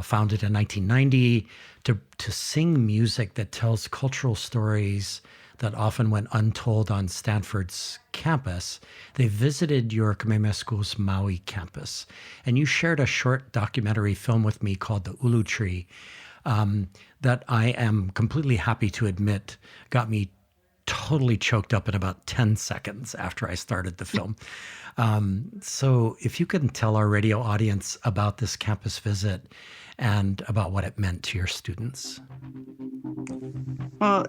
founded in 1990 to sing music that tells cultural stories that often went untold on Stanford's campus. They visited your Kamehameha School's Maui campus, and you shared a short documentary film with me called The Ulu Tree that I am completely happy to admit got me totally choked up in about 10 seconds after I started the film. So if you can tell our radio audience about this campus visit and about what it meant to your students. Well,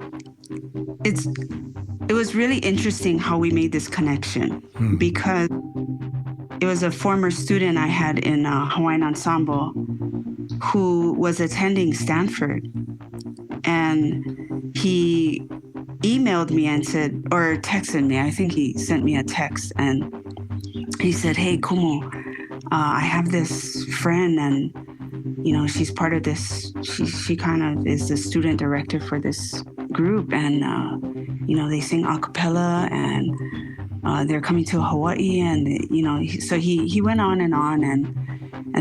it was really interesting how we made this connection because it was a former student I had in Hawaiian Ensemble who was attending Stanford, and he emailed me and said, or texted me, I think he sent me a text, and he said, "Hey, Kumu, I have this friend, and she's part of this. She kind of is the student director for this group, and they sing a cappella, and they're coming to Hawaii, and so he went on, and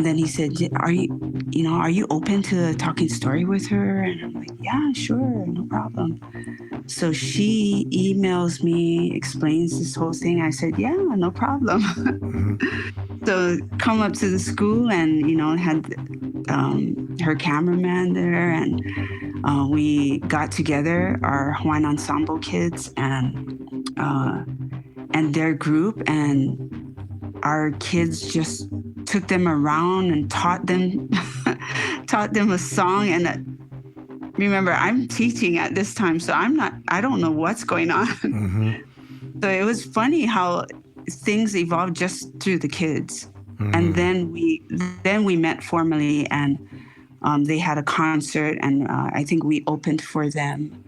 then he said, are you open to a talking story with her?" And I'm like, "Yeah, sure, no problem." So she emails me, explains this whole thing. I said, "Yeah, no problem." So come up to the school, and had her cameraman there, and we got together, our Hawaiian Ensemble kids and their group, and our kids just took them around and taught them a song. And remember, I'm teaching at this time, so I don't know what's going on. So it was funny how things evolved just through the kids. And then we met formally, and they had a concert, and I think we opened for them.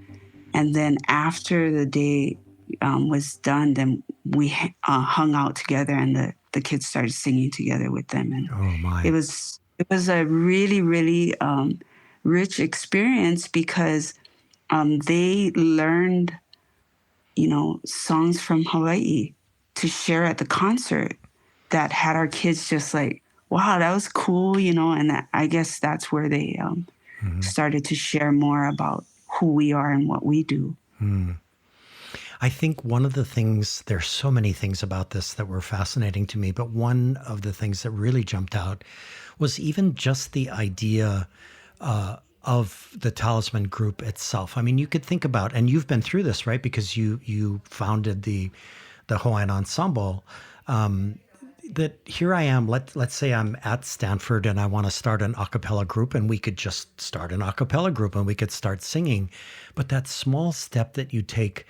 And then after the day was done, then we hung out together, and the kids started singing together with them. And it was a really, really rich experience because they learned, songs from Hawaii to share at the concert that had our kids just like, wow, that was cool, and I guess that's where they started to share more about who we are and what we do. I think one of the things, there's so many things about this that were fascinating to me, but one of the things that really jumped out was even just the idea of the Talisman Group itself. I mean, you could think about, and you've been through this, right? Because you founded the Hawaiian Ensemble. That here I am, let's say I'm at Stanford and I want to start an a cappella group, and we could just start an a cappella group and we could start singing. But that small step that you take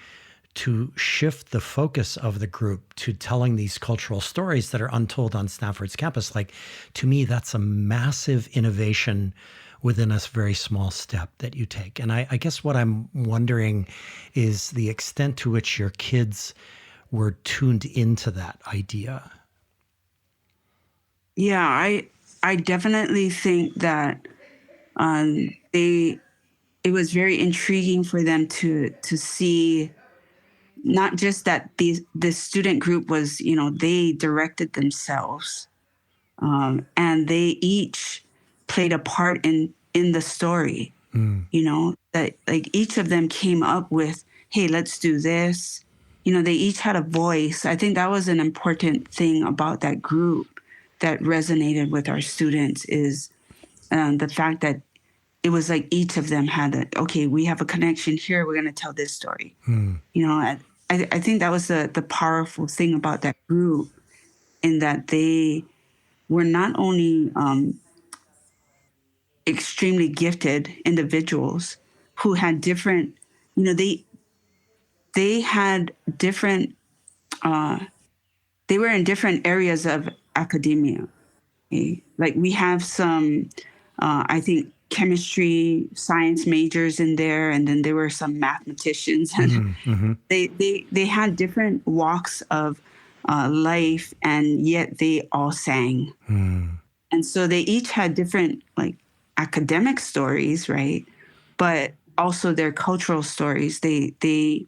to shift the focus of the group to telling these cultural stories that are untold on Stanford's campus, like, to me, that's a massive innovation within a very small step that you take. And I guess what I'm wondering is the extent to which your kids were tuned into that idea. Yeah, I definitely think that it was very intriguing for them to see not just that the student group was, they directed themselves, and they each played a part in the story. That like each of them came up with, hey, let's do this. They each had a voice. I think that was an important thing about that group that resonated with our students, is the fact that it was like each of them had okay, we have a connection here, we're going to tell this story. I think that was the powerful thing about that group, in that they were not only extremely gifted individuals who had different, they had different, they were in different areas of academia. Okay? Like we have some, I think, chemistry, science majors in there, and then there were some mathematicians, and they had different walks of life, and yet they all sang. And so they each had different like academic stories, right? But also their cultural stories. They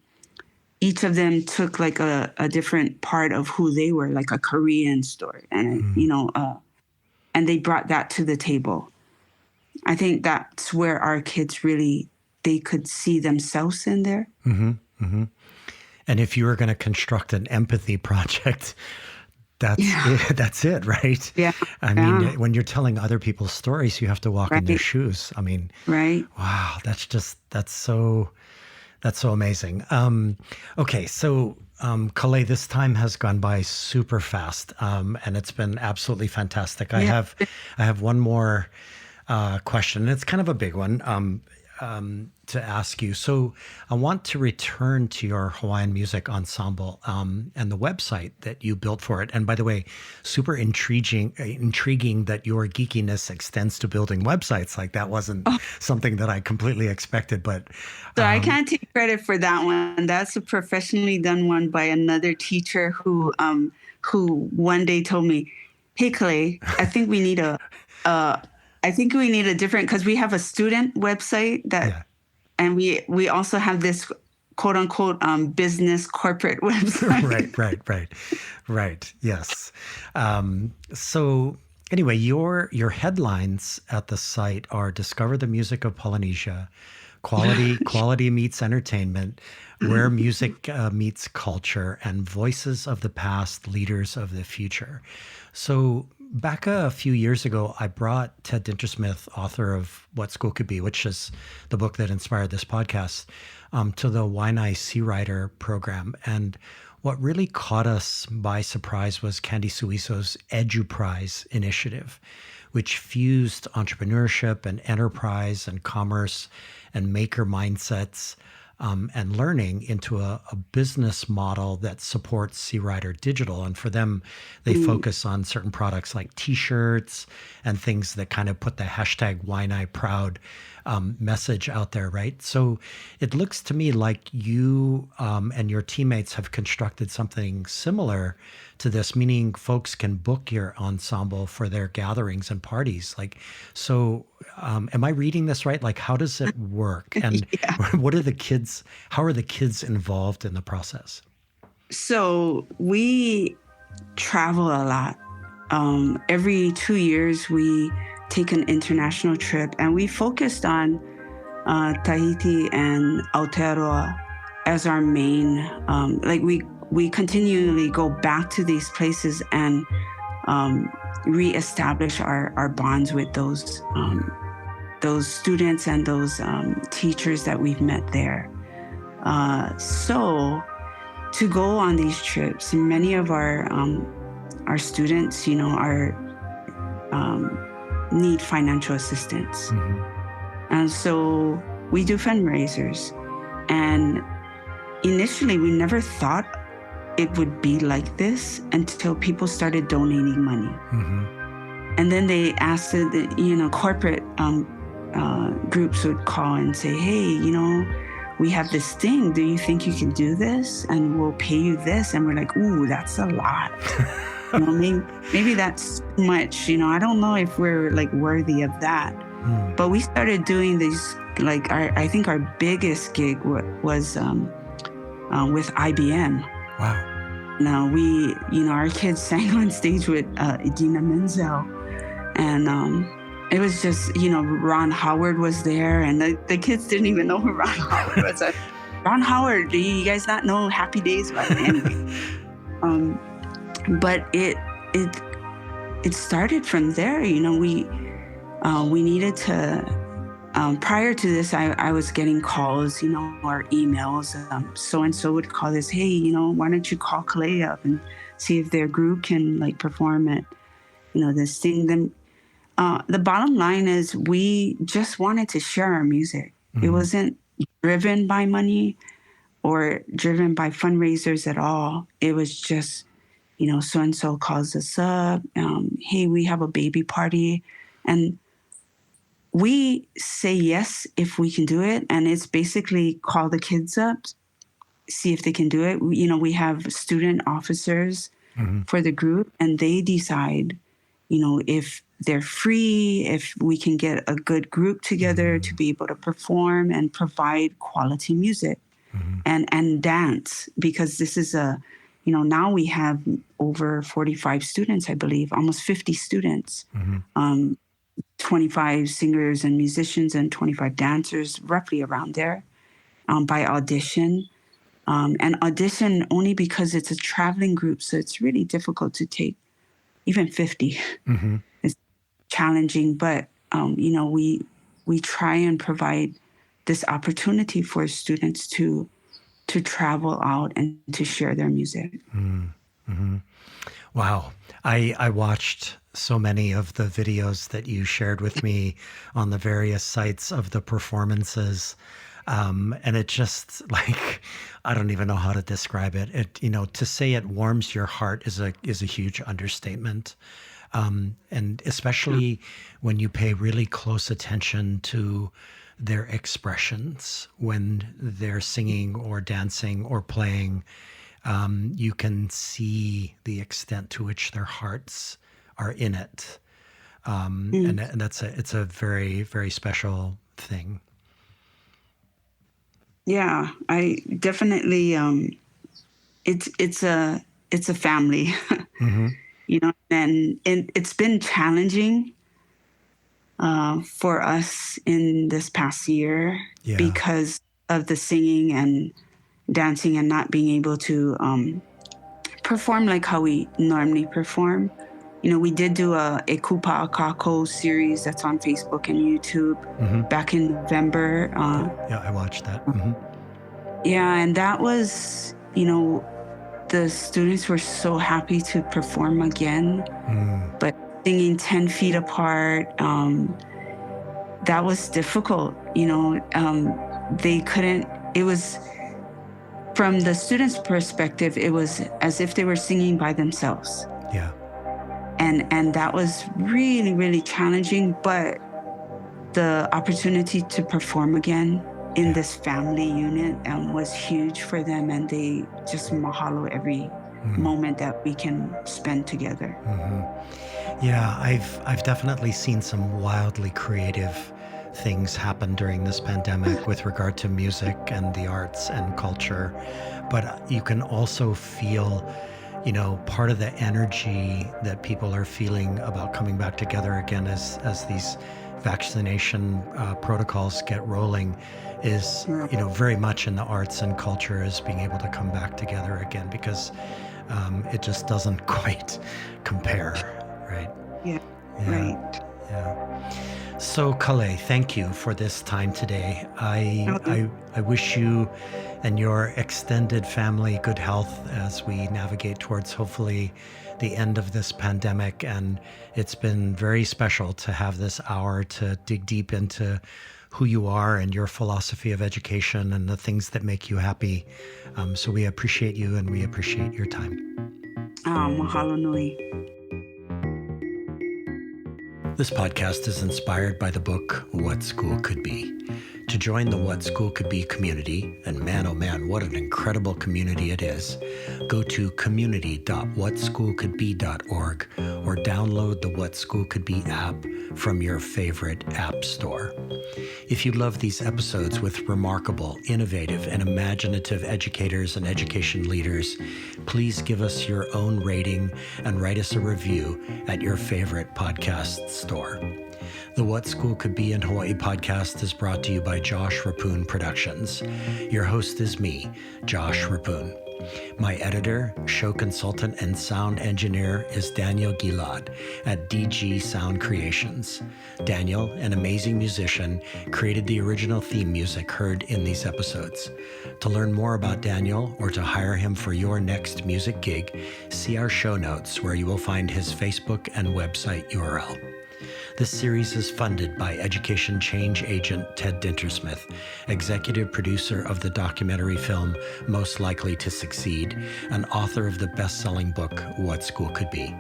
each of them took like a different part of who they were, like a Korean story, and and they brought that to the table. I think that's where our kids really, they could see themselves in there. And if you were going to construct an empathy project, that's it, right? Yeah. I mean, when you're telling other people's stories, you have to walk in their shoes. I mean, wow, that's so amazing. Okay, so Kalei, this time has gone by super fast, and it's been absolutely fantastic. I have one more question, and it's kind of a big one to ask you. So I want to return to your Hawaiian music ensemble and the website that you built for it. And by the way, super intriguing that your geekiness extends to building websites. Like that wasn't something that I completely expected, but so I can't take credit for that one. That's a professionally done one by another teacher who one day told me, "Hey, Kalei, I think we need a different, because we have a student website that, and we also have this quote unquote business corporate website." Right. Yes. So anyway, your headlines at the site are "Discover the Music of Polynesia," Quality meets entertainment, "Where music meets culture," and "Voices of the past, leaders of the future." So back a few years ago, I brought Ted Dintersmith, author of What School Could Be, which is the book that inspired this podcast, to the Waianae Sea Writer program. And what really caught us by surprise was Candy Suiso's EduPrize initiative, which fused entrepreneurship and enterprise and commerce and maker mindsets and learning into a business model that supports Sea Writer Digital. And for them, they focus on certain products like T-shirts and things that kind of put the hashtag #WaianaeProud message out there, right? So it looks to me like you and your teammates have constructed something similar to this, meaning folks can book your ensemble for their gatherings and parties. Like, so am I reading this right? Like, how does it work? And how are the kids involved in the process? So we travel a lot. Every 2 years, we take an international trip, and we focused on Tahiti and Aotearoa as our main, we continually go back to these places and reestablish our bonds with those students and those teachers that we've met there. So to go on these trips, many of our students, need financial assistance. And so we do fundraisers. And initially, we never thought it would be like this until people started donating money. And then they asked corporate groups would call and say, "Hey, we have this thing. Do you think you can do this? And we'll pay you this." And we're like, "Ooh, that's a lot." Maybe that's too much. I don't know if we're like worthy of that. But we started doing these, like I think our biggest gig was with IBM. Wow. Now our kids sang on stage with Idina Menzel, and it was just, Ron Howard was there, and the kids didn't even know who Ron Howard was. Ron Howard, do you guys not know Happy Days? But anyway, but it started from there. We needed to. Prior to this, I was getting calls, or emails. So-and-so would call us, "Hey, why don't you call Kalei up and see if their group can like perform at to sing them. The bottom line is we just wanted to share our music. Mm-hmm. It wasn't driven by money or driven by fundraisers at all. It was just, so-and-so calls us up. Hey, we have a baby party. And we say yes if we can do it. And it's basically call the kids up, see if they can do it. We have student officers for the group, and they decide, if they're free, if we can get a good group together to be able to perform and provide quality music and dance, because this is now we have over 45 students, I believe, almost 50 students, 25 singers and musicians and 25 dancers, roughly around there, by audition. And audition only because it's a traveling group, so it's really difficult to take even 50. It's challenging, but we try and provide this opportunity for students to travel out and to share their music. Wow. I watched so many of the videos that you shared with me on the various sites of the performances. And it just I don't even know how to describe it. To say it warms your heart is a huge understatement. And especially when you pay really close attention to their expressions when they're singing or dancing or playing, you can see the extent to which their hearts are in it. And it's a very, very special thing. Yeah, I definitely, it's a family, and it's been challenging for us in this past year because of the singing and dancing and not being able to perform like how we normally perform. We did do a Kupa Akako series that's on Facebook and YouTube back in November. Yeah, I watched that. Yeah, and that was, the students were so happy to perform again, but singing 10 feet apart, that was difficult. They couldn't, it was, from the students' perspective, it was as if they were singing by themselves. Yeah. And that was really, really challenging, but the opportunity to perform again in this family unit was huge for them, and they just mahalo every moment that we can spend together. Yeah, I've definitely seen some wildly creative things happen during this pandemic with regard to music and the arts and culture, but you can also feel part of the energy that people are feeling about coming back together again as these vaccination protocols get rolling is, very much in the arts and culture, is being able to come back together again, because it just doesn't quite compare, right? Yeah. Right. Yeah. So, Kale, thank you for this time today. I wish you and your extended family good health as we navigate towards hopefully the end of this pandemic. And it's been very special to have this hour to dig deep into who you are and your philosophy of education and the things that make you happy. So we appreciate you and we appreciate your time. Mahalo nui. This podcast is inspired by the book What School Could Be. To join the What School Could Be community, and man, oh man, what an incredible community it is, go to community.whatschoolcouldbe.org or download the What School Could Be app from your favorite app store. If you love these episodes with remarkable, innovative, and imaginative educators and education leaders, please give us your own rating and write us a review at your favorite podcast store. The What School Could Be in Hawaii podcast is brought to you by Josh Rapoon Productions. Your host is me, Josh Rapoon. My editor, show consultant, and sound engineer is Daniel Gilad at DG Sound Creations. Daniel, an amazing musician, created the original theme music heard in these episodes. To learn more about Daniel or to hire him for your next music gig, see our show notes where you will find his Facebook and website URL. This series is funded by education change agent Ted Dintersmith, executive producer of the documentary film Most Likely to Succeed, and author of the best-selling book What School Could Be.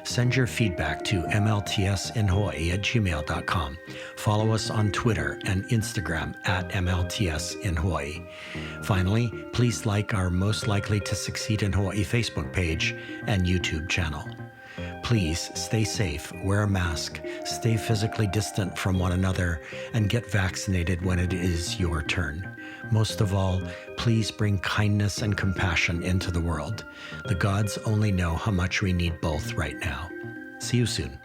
Send your feedback to mltsinhawaii@gmail.com. Follow us on Twitter and Instagram at mltsinhawaii. Finally, please like our Most Likely to Succeed in Hawaii Facebook page and YouTube channel. Please stay safe, wear a mask, stay physically distant from one another, and get vaccinated when it is your turn. Most of all, please bring kindness and compassion into the world. The gods only know how much we need both right now. See you soon.